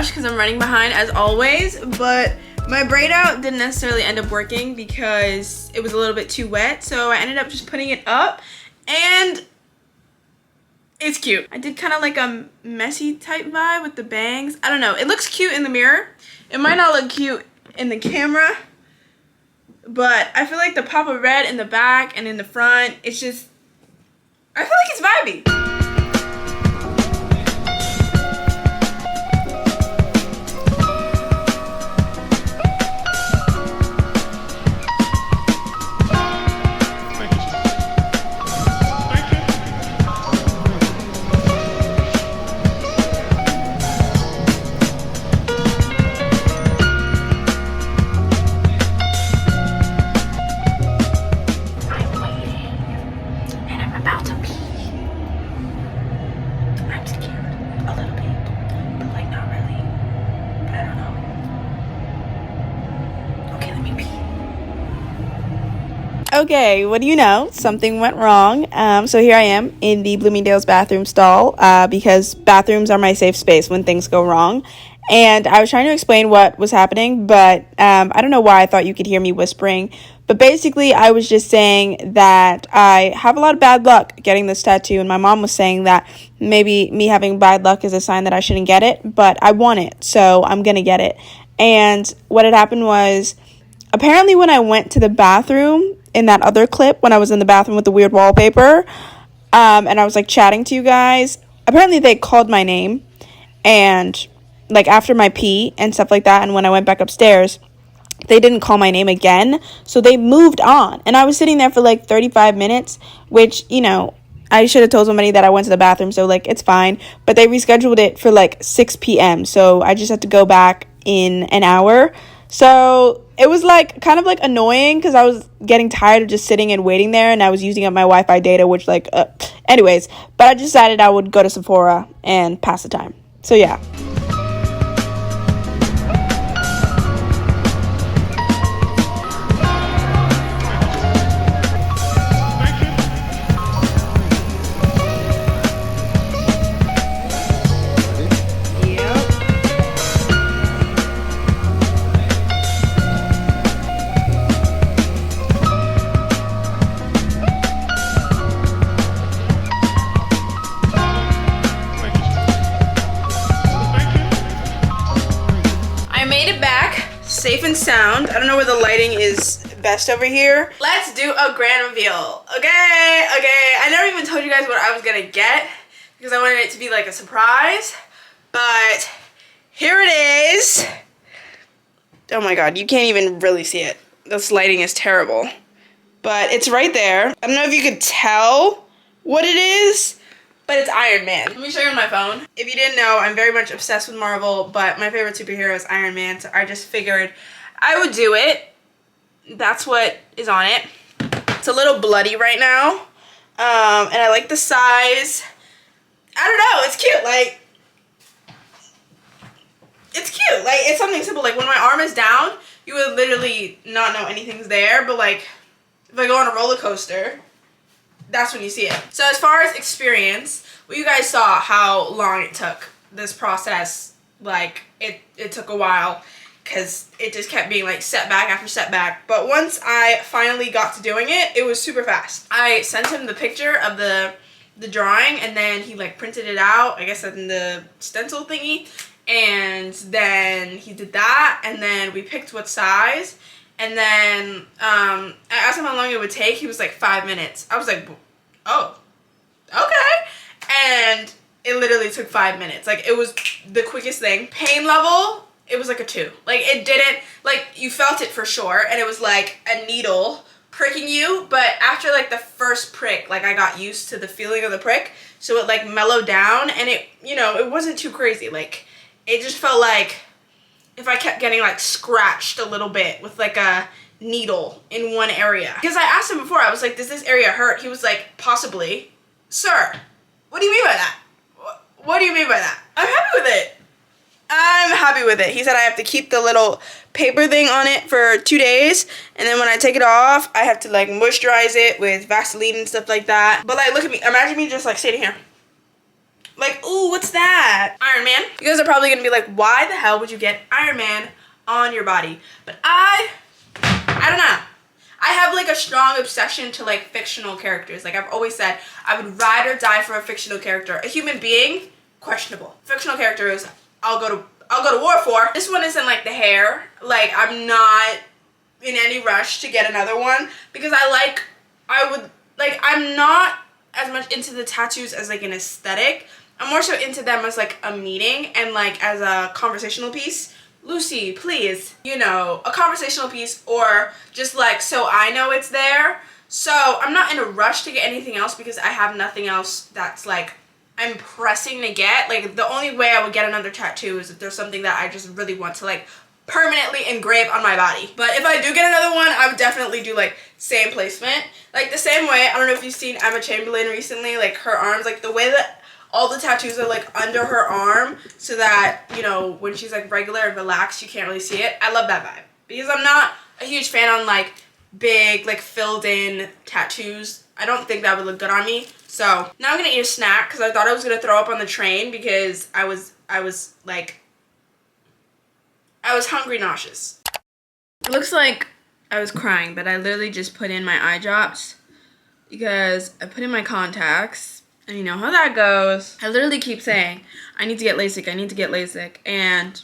Because I'm running behind as always, but my braid out didn't necessarily end up working because it was a little bit too wet, so I ended up just putting it up and it's cute. I did kind of like a messy type vibe with the bangs. I don't know, it looks cute in the mirror. It might not look cute in the camera, but I feel like the pop of red in the back and in the front, it's just, I feel like it's vibey. Okay, what do you know? Something went wrong. So here I am in the Bloomingdale's bathroom stall because bathrooms are my safe space when things go wrong. And I was trying to explain what was happening, but I don't know why I thought you could hear me whispering. But basically, I was just saying that I have a lot of bad luck getting this tattoo. And my mom was saying that maybe me having bad luck is a sign that I shouldn't get it. But I want it, so I'm going to get it. And what had happened was, apparently when I went to the bathroom, in that other clip when I was in the bathroom with the weird wallpaper, and I was like chatting to you guys. Apparently they called my name, and like after my pee and stuff like that, and when I went back upstairs, they didn't call my name again, so they moved on. And I was sitting there for like 35 minutes, which, you know, I should have told somebody that I went to the bathroom, so like it's fine. But they rescheduled it for like 6 p.m., so I just had to go back in an hour. So it was like kind of like annoying because I was getting tired of just sitting and waiting there, and I was using up my Wi-Fi data, which like anyways, but I decided I would go to Sephora and pass the time. So yeah. Safe and sound. I don't know where the lighting is best over here. Let's do a grand reveal. Okay. I never even told you guys what I was gonna get because I wanted it to be like a surprise. But here it is. Oh my god, you can't even really see it. This lighting is terrible. But it's right there. I don't know if you could tell what it is, but it's Iron Man. Let me show you on my phone. If you didn't know, I'm very much obsessed with Marvel, but my favorite superhero is Iron Man, so I just figured I would do it. That's what is on it. It's a little bloody right now, and I like the size. I don't know, it's cute. Like, it's cute. Like, it's something simple. Like, when my arm is down, you would literally not know anything's there, but like, if I go on a roller coaster, that's when you see it. So as far as experience, well, you guys saw how long it took this process. Like, it took a while because it just kept being like setback after setback. But once I finally got to doing it, it was super fast. I sent him the picture of the drawing, and then he like printed it out, I guess in the stencil thingy, and then he did that, and then we picked what size. And then I asked him how long it would take. He was like 5 minutes. I was like, oh, okay. And it literally took 5 minutes. Like, it was the quickest thing. Pain level, it was like a 2. Like, it didn't, like, you felt it for sure. And it was like a needle pricking you. But after like the first prick, like, I got used to the feeling of the prick. So it like mellowed down. And it, you know, it wasn't too crazy. Like, it just felt like if I kept getting like scratched a little bit with like a needle in one area. Because I asked him before, I was like, does this area hurt? He was like, possibly. Sir, what do you mean by that? What do you mean by that? I'm happy with it. I'm happy with it. He said I have to keep the little paper thing on it for 2 days, and then when I take it off, I have to like moisturize it with Vaseline and stuff like that. But like, look at me. Imagine me just like sitting here. Like, ooh, what's that? Iron Man. You guys are probably gonna be like, why the hell would you get Iron Man on your body? But I don't know. I have like a strong obsession to like fictional characters. Like, I've always said I would ride or die for a fictional character. A human being, questionable. Fictional characters, I'll go to war for. This one isn't like the hair. Like, I'm not in any rush to get another one because I'm not as much into the tattoos as like an aesthetic. I'm more so into them as like a meaning and like as a conversational piece. Lucy, please, you know, a conversational piece, or just like so I know it's there. So I'm not in a rush to get anything else because I have nothing else that's like I'm pressing to get. Like, the only way I would get another tattoo is if there's something that I just really want to like permanently engrave on my body. But if I do get another one, I would definitely do like same placement. Like the same way, I don't know if you've seen Emma Chamberlain recently, like her arms, like the way that all the tattoos are like under her arm so that, you know, when she's like regular and relaxed, you can't really see it. I love that vibe because I'm not a huge fan on like big, like filled in tattoos. I don't think that would look good on me. So now I'm gonna eat a snack because I thought I was gonna throw up on the train because I was hungry, nauseous. It looks like I was crying, but I literally just put in my eye drops because I put in my contacts, and you know how that goes. I literally keep saying, I need to get LASIK, I need to get LASIK, and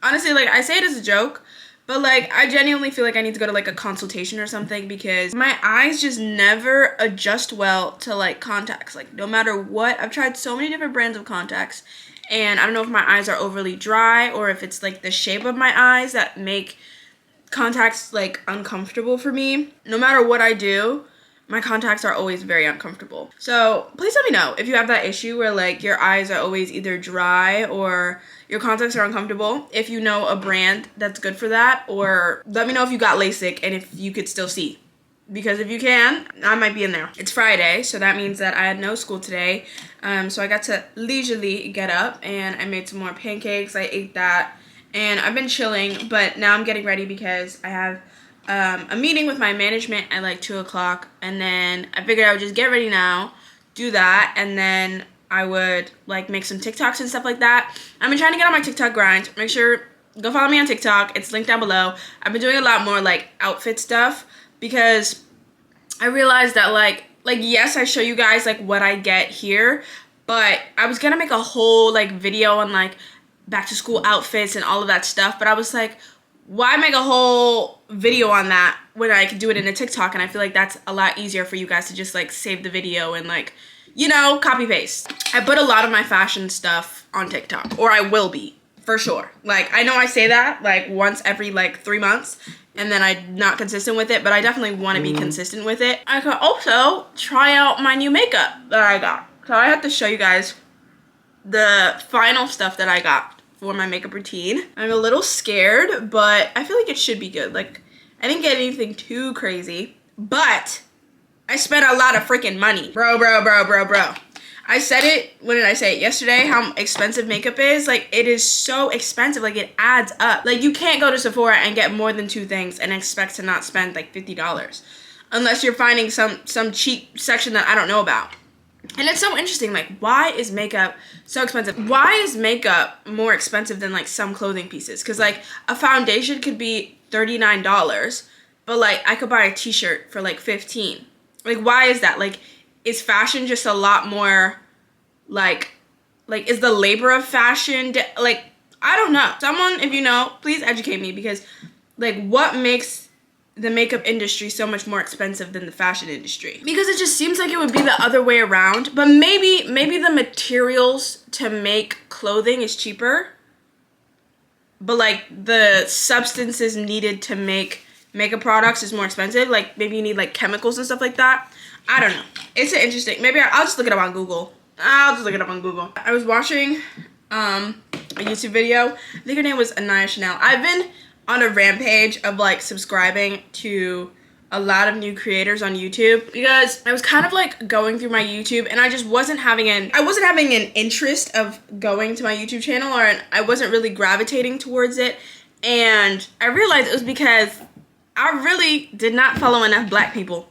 honestly, like, I say it as a joke, But like, I genuinely feel like I need to go to like a consultation or something because my eyes just never adjust well to like contacts. Like no matter what, I've tried so many different brands of contacts and I don't know if my eyes are overly dry or if it's like the shape of my eyes that make contacts like uncomfortable for me. No matter what I do, my contacts are always very uncomfortable. So please let me know if you have that issue where like your eyes are always either dry or your contacts are uncomfortable. If you know a brand that's good for that, or let me know if you got LASIK and if you could still see. Because if you can, I might be in there. It's Friday, so that means that I had no school today. So I got to leisurely get up and I made some more pancakes. I ate that and I've been chilling, but now I'm getting ready because I have a meeting with my management at like 2 o'clock, and then I figured I would just get ready now, do that, and then I would like make some TikToks and stuff like that. I've been trying to get on my TikTok grind. Make sure, go follow me on TikTok. It's linked down below. I've been doing a lot more like outfit stuff because I realized that like yes, I show you guys like what I get here, but I was gonna make a whole like video on like back to school outfits and all of that stuff, but I was like, why make a whole video on that when I could do it in a TikTok? And I feel like that's a lot easier for you guys to just like save the video and like, you know, copy paste. I put a lot of my fashion stuff on TikTok, or I will be for sure. Like I know I say that like once every like 3 months and then I'm not consistent with it, but I definitely want to be consistent with it. I could also try out my new makeup that I got. So I have to show you guys the final stuff that I got for my makeup routine. I'm a little scared, but I feel like it should be good. Like, I didn't get anything too crazy, but I spent a lot of freaking money. Bro. I said it, when did I say it? Yesterday, how expensive makeup is. Like, it is so expensive. Like, it adds up. Like, you can't go to Sephora and get more than 2 things and expect to not spend like $50. Unless you're finding some cheap section that I don't know about. And it's so interesting, like, why is makeup so expensive? Why is makeup more expensive than, like, some clothing pieces? Because, like, a foundation could be $39, but, like, I could buy a t-shirt for, like, $15. Like, why is that? Like, is fashion just a lot more, like, is the labor of fashion, like, I don't know. Someone, if you know, please educate me, because, like, what makes the makeup industry so much more expensive than the fashion industry? Because it just seems like it would be the other way around. But maybe the materials to make clothing is cheaper, but like the substances needed to make makeup products is more expensive. Like maybe you need like chemicals and stuff like that. I don't know. It's an interesting, maybe I'll just look it up on Google. I was watching a YouTube video. I think her name was 𝐤𝐬𝐢𝐬. I've been on a rampage of like subscribing to a lot of new creators on YouTube because I was kind of like going through my YouTube and I just wasn't having an interest of going to my YouTube channel, or I wasn't really gravitating towards it. And I realized it was because I really did not follow enough black people.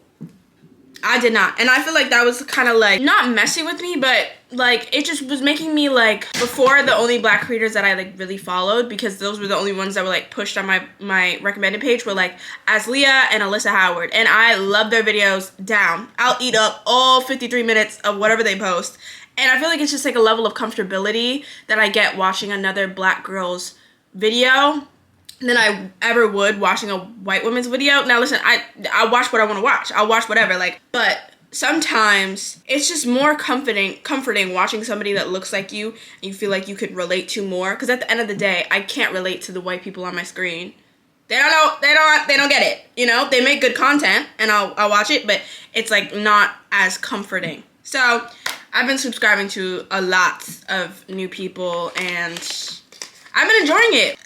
I did not. And I feel like that was kind of like not messing with me, but like it just was making me like, before the only black creators that I like really followed, because those were the only ones that were like pushed on my recommended page, were like Asleah and Alyssa Howard. And I love their videos down. I'll eat up all 53 minutes of whatever they post. And I feel like it's just like a level of comfortability that I get watching another black girl's video than I ever would watching a white woman's video. Now listen, I watch what I want to watch. I'll watch whatever, like, but sometimes it's just more comforting watching somebody that looks like you and you feel like you could relate to more, because at the end of the day, I can't relate to the white people on my screen. They don't get it, you know? They make good content and I'll watch it, but it's like not as comforting. So I've been subscribing to a lot of new people and I've been enjoying it.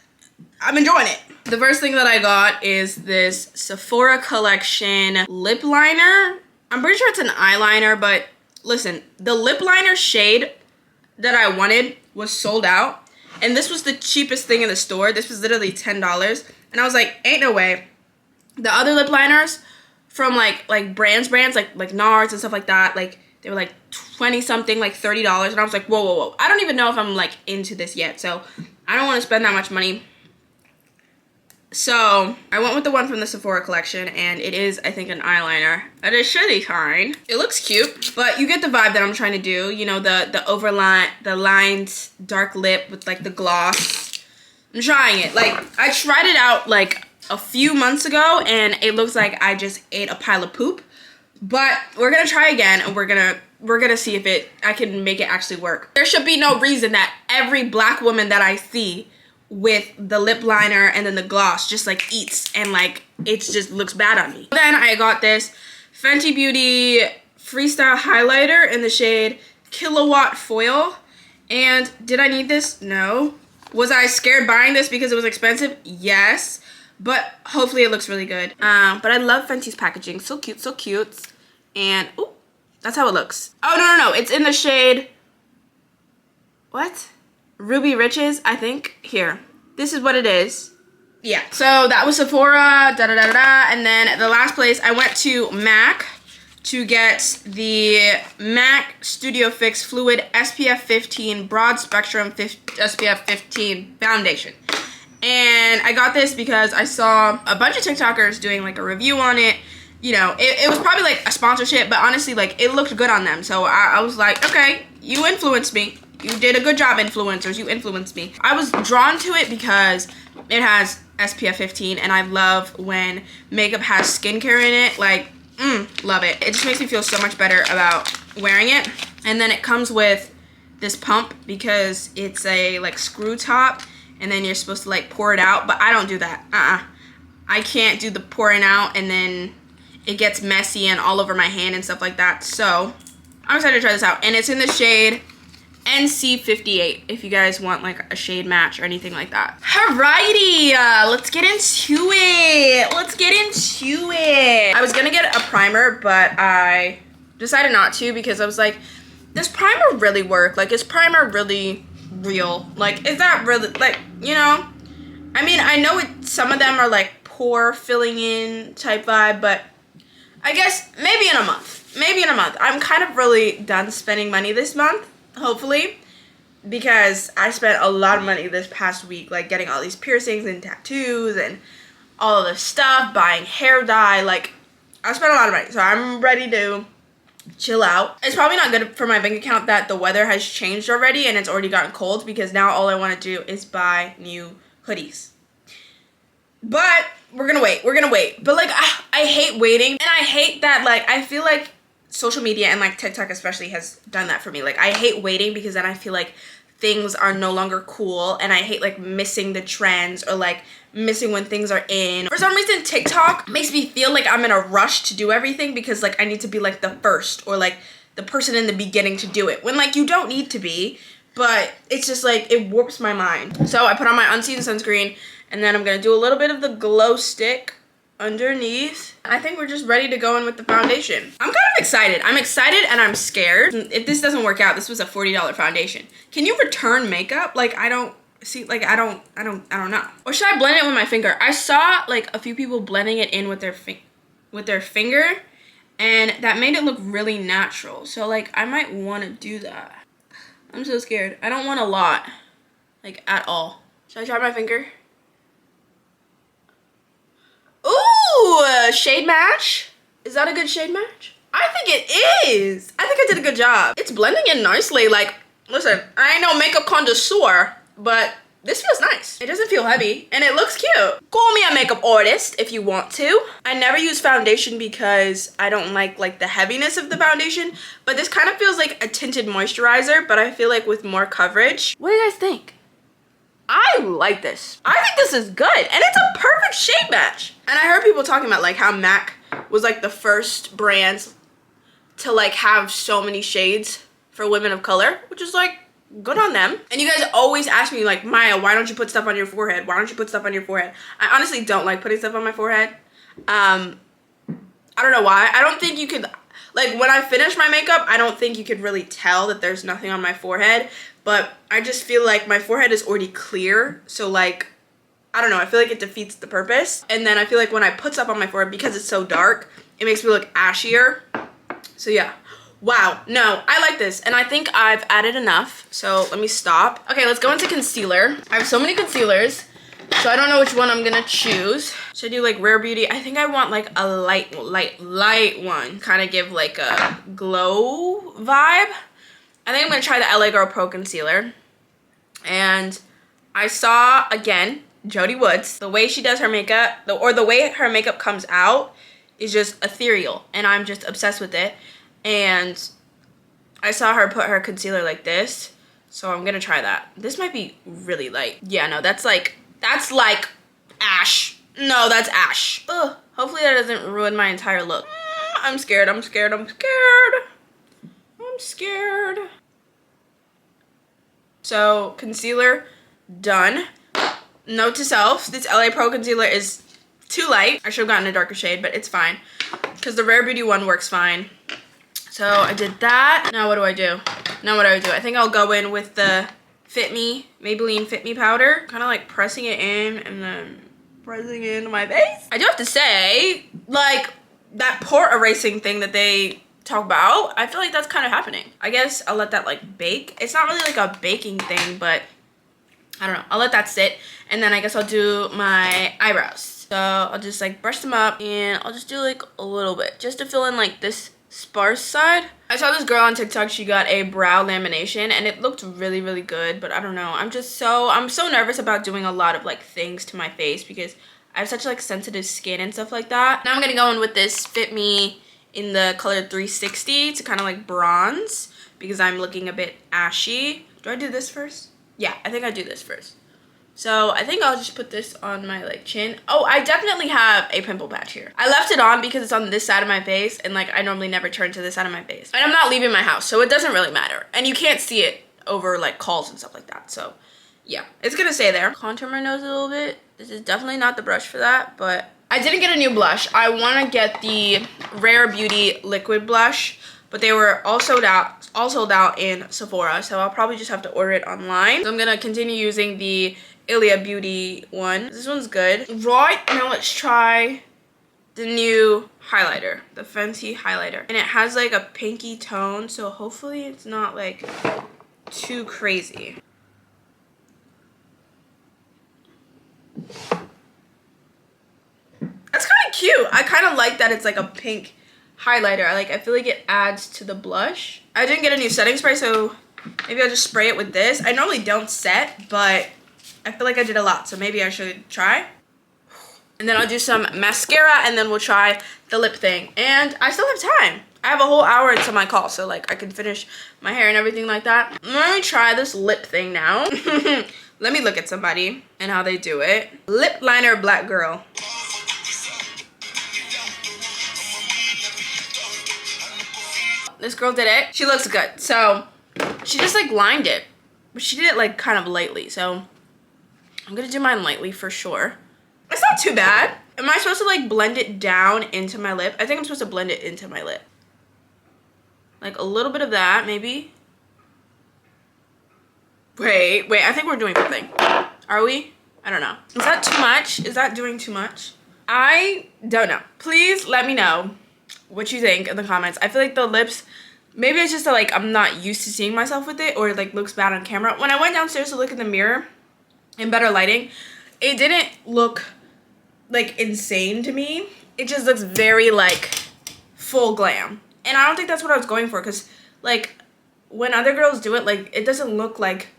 The first thing that I got is this Sephora collection lip liner. I'm pretty sure it's an eyeliner, but listen, the lip liner shade that I wanted was sold out. And this was the cheapest thing in the store. This was literally $10. And I was like, ain't no way. The other lip liners from like brands like NARS and stuff like that, like they were like 20 something, like $30. And I was like, whoa. I don't even know if I'm like into this yet. So I don't want to spend that much money. So I went with the one from the Sephora collection, and it is, I think, an eyeliner. It is shitty fine. It looks cute, but you get the vibe that I'm trying to do. You know, the overline, the lined dark lip with like the gloss. I'm trying it. Like, I tried it out like a few months ago and it looks like I just ate a pile of poop. But we're gonna try again and we're gonna see if I can make it actually work. There should be no reason that every black woman that I see with the lip liner and then the gloss just like eats and like it just looks bad on me. Then I got this Fenty Beauty Freestyle Highlighter in the shade Kilowatt Foil. And did I need this? No. Was I scared buying this because it was expensive? Yes. But hopefully it looks really good. But I love Fenty's packaging. So cute, so cute. And, ooh, that's how it looks. Oh, no. It's in the shade, what? Ruby Riches, I think. Here. This is what it is. Yeah. So that was Sephora, and then the last place, I went to MAC to get the MAC Studio Fix Fluid SPF 15 Broad Spectrum SPF 15 Foundation. And I got this because I saw a bunch of TikTokers doing like a review on it. You know, it was probably like a sponsorship, but honestly, like, it looked good on them. So I was like, okay, you influenced me. You did a good job, influencers. You influenced me. I was drawn to it because it has SPF 15, and I love when makeup has skincare in it. Like, love it. It just makes me feel so much better about wearing it. And then it comes with this pump because it's a like screw top, and then you're supposed to like pour it out, but I don't do that. I can't do the pouring out, and then it gets messy and all over my hand and stuff like that. So I'm excited to try this out, and it's in the shade NC58 if you guys want like a shade match or anything like that. Alrighty, let's get into it. I was gonna get a primer, but I decided not to because I was like, does primer really work? Like, is primer really real? Like, is that really, like, you know? I mean, I know some of them are like pore filling in type vibe, but I guess maybe in a month. I'm kind of really done spending money this month. Hopefully, because I spent a lot of money this past week, like getting all these piercings and tattoos and all of this stuff, buying hair dye. Like, I spent a lot of money, so I'm ready to chill out. It's probably not good for my bank account that the weather has changed already and it's already gotten cold, because now all I want to do is buy new hoodies. But we're gonna wait. But like, I hate waiting, and I hate that, like, I feel like social media and like TikTok especially has done that for me. Like, I hate waiting because then I feel like things are no longer cool, and I hate like missing the trends or like missing when things are in. For some reason, TikTok makes me feel like I'm in a rush to do everything because like I need to be like the first or like the person in the beginning to do it, when like you don't need to be, but it's just like it warps my mind. So I put on my unseen sunscreen, and then I'm gonna do a little bit of the glow stick underneath. I think we're just ready to go in with the foundation. I'm kind of excited. I'm excited and I'm scared. If this doesn't work out, this was a $40 foundation. Can you return makeup? Like, I don't see, like, I don't know. Or should I blend it with my finger? I saw like a few people blending it in with their finger, and that made it look really natural. So like, I might want to do that. I'm so scared. I don't want a lot, like, at all. Should I try my finger? Ooh, shade match. Is that a good shade match? I think it is. I think I did a good job. It's blending in nicely. Like, listen, I ain't no makeup connoisseur, but this feels nice. It doesn't feel heavy, and it looks cute. Call me a makeup artist if you want to. I never use foundation because I don't like the heaviness of the foundation, but this kind of feels like a tinted moisturizer, but I feel like with more coverage. What do you guys think? I like this. I think this is good, and it's a perfect shade match. And I heard people talking about like how MAC was like the first brand to like have so many shades for women of color, which is like good on them. And you guys always ask me like, Maya, why don't you put stuff on your forehead? Why don't you put stuff on your forehead? I honestly don't like putting stuff on my forehead. I don't know why. I don't think you could, like, when I finish my makeup, I don't think you could really tell that there's nothing on my forehead. But I just feel like my forehead is already clear. So like, I don't know, I feel like it defeats the purpose. And then I feel like when I put stuff on my forehead, because it's so dark, it makes me look ashier. So yeah. Wow, no, I like this, and I think I've added enough, so let me stop. Okay, let's go into concealer. I have so many concealers, so I don't know which one I'm gonna choose. Should I do like Rare Beauty? I think I want like a light one, kind of give like a glow vibe. I think I'm gonna try the LA Girl Pro Concealer, and I saw, again, Jodie Woods. The way she does her makeup, or the way her makeup comes out is just ethereal. And I'm just obsessed with it. And I saw her put her concealer like this. So I'm gonna try that. This might be really light. Yeah, no, that's like ash. No, that's ash. Ugh. Hopefully that doesn't ruin my entire look. I'm scared, I'm scared, I'm scared. I'm scared. So, concealer done. Note to self, this LA Pro concealer is too light. I should have gotten a darker shade, but it's fine. Because the Rare Beauty one works fine. So, I did that. Now what do I do? I think I'll go in with the Maybelline Fit Me powder. Kind of like pressing it in and then pressing it into my face. I do have to say, like, that pore erasing thing that they talk about, I feel like that's kind of happening. I guess I'll let that like bake. It's not really like a baking thing, but I don't know. I'll let that sit. And then I guess I'll do my eyebrows. So I'll just like brush them up and I'll just do like a little bit just to fill in like this sparse side. I saw this girl on TikTok, she got a brow lamination and it looked really, really good, but I don't know. I'm so nervous about doing a lot of like things to my face because I have such like sensitive skin and stuff like that. Now I'm gonna go in with this Fit Me in the color 360 to kind of like bronze because I'm looking a bit ashy. Do I do this first? Yeah, I think I do this first. So I think I'll just put this on my like chin. Oh, I definitely have a pimple patch here. I left it on because it's on this side of my face and like I normally never turn to this side of my face. And I'm not leaving my house, so it doesn't really matter. And you can't see it over like calls and stuff like that. So yeah, it's gonna stay there. Contour my nose a little bit. This is definitely not the brush for that, but I didn't get a new blush. I want to get the Rare Beauty liquid blush, but they were all sold out in Sephora, so I'll probably just have to order it online. So I'm gonna continue using the Ilia Beauty one. This one's good. Right, now let's try the new highlighter, the Fenty highlighter. And it has like a pinky tone, so hopefully it's not like too crazy. That's kind of cute. I kind of like that it's like a pink highlighter. I feel like it adds to the blush. I didn't get a new setting spray, so maybe I'll just spray it with this. I normally don't set, but I feel like I did a lot, so maybe I should try. And then I'll do some mascara, and then we'll try the lip thing. And I still have time. I have a whole hour until my call, so like I can finish my hair and everything like that. Let me try this lip thing now. Let me look at somebody and how they do it. Lip liner black girl. This girl did it. She looks good. So she just like lined it, but she did it like kind of lightly. So I'm gonna do mine lightly for sure. It's not too bad. Am I supposed to like blend it down into my lip? I think I'm supposed to blend it into my lip. Like a little bit of that, maybe. Wait, I think we're doing something. Are we? I don't know. Is that too much? Is that doing too much? I don't know. Please let me know what you think in the comments. I feel like the lips, maybe it's just that like I'm not used to seeing myself with it, or it like looks bad on camera. When I went downstairs to look in the mirror in better lighting, it didn't look like insane to me. It just looks very like full glam. And I don't think that's what I was going for, because like when other girls do it, like it doesn't look like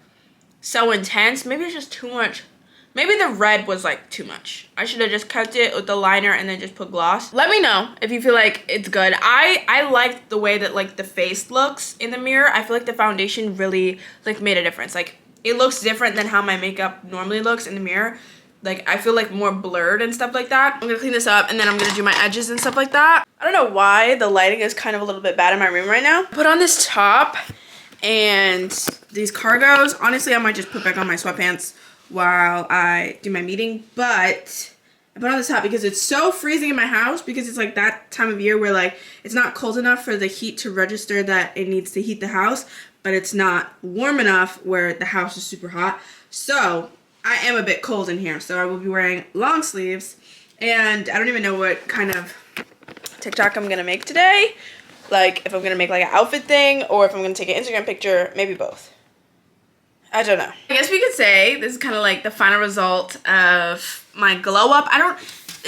so intense. Maybe it's just too much. Maybe the red was like too much. I should have just kept it with the liner and then just put gloss. Let me know if you feel like it's good. I like the way that like the face looks in the mirror. I feel like the foundation really like made a difference. Like it looks different than how my makeup normally looks in the mirror. Like I feel like more blurred and stuff like that. I'm gonna clean this up and then I'm gonna do my edges and stuff like that. I don't know why the lighting is kind of a little bit bad in my room right now. Put on this top and these cargos. Honestly, I might just put back on my sweatpants while I do my meeting, but I put on this top because it's so freezing in my house, because it's like that time of year where like it's not cold enough for the heat to register that it needs to heat the house, but it's not warm enough where the house is super hot. So I am a bit cold in here, so I will be wearing long sleeves, and I don't even know what kind of TikTok I'm gonna make today. Like if I'm gonna make like an outfit thing or if I'm gonna take an Instagram picture, maybe both. I don't know. I guess we could say this is kind of like the final result of my glow up.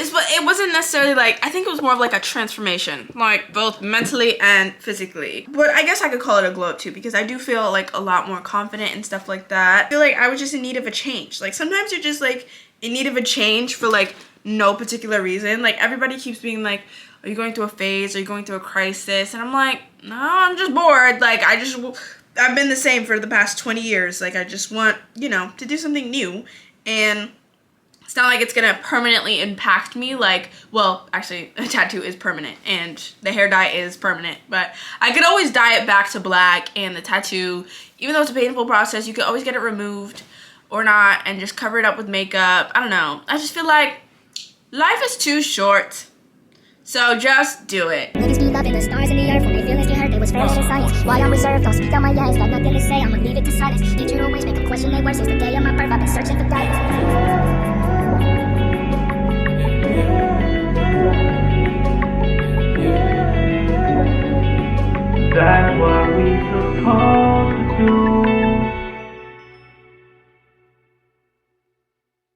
it wasn't necessarily like, I think it was more of like a transformation, like both mentally and physically. But I guess I could call it a glow up too, because I do feel like a lot more confident and stuff like that. I feel like I was just in need of a change. Like sometimes you're just like in need of a change for like no particular reason. Like everybody keeps being like, are you going through a phase? Are you going through a crisis? And I'm like, no, I'm just bored. Like I've been the same for the past 20 years. Like I just want, you know, to do something new. And it's not like it's gonna permanently impact me. Like, well, actually a tattoo is permanent and the hair dye is permanent, but I could always dye it back to black, and the tattoo, even though it's a painful process, you could always get it removed or not and just cover it up with makeup. I don't know. I just feel like life is too short. So just do it. Niggas be loving the stars in the earth when they feelings get hurt. It was fair to science. Why I'm reserved, don't speak on my yes. Got nothing to say, I'ma leave it to silence. Did you always make them question their worth since the day of my birth? I've been searching for guidance.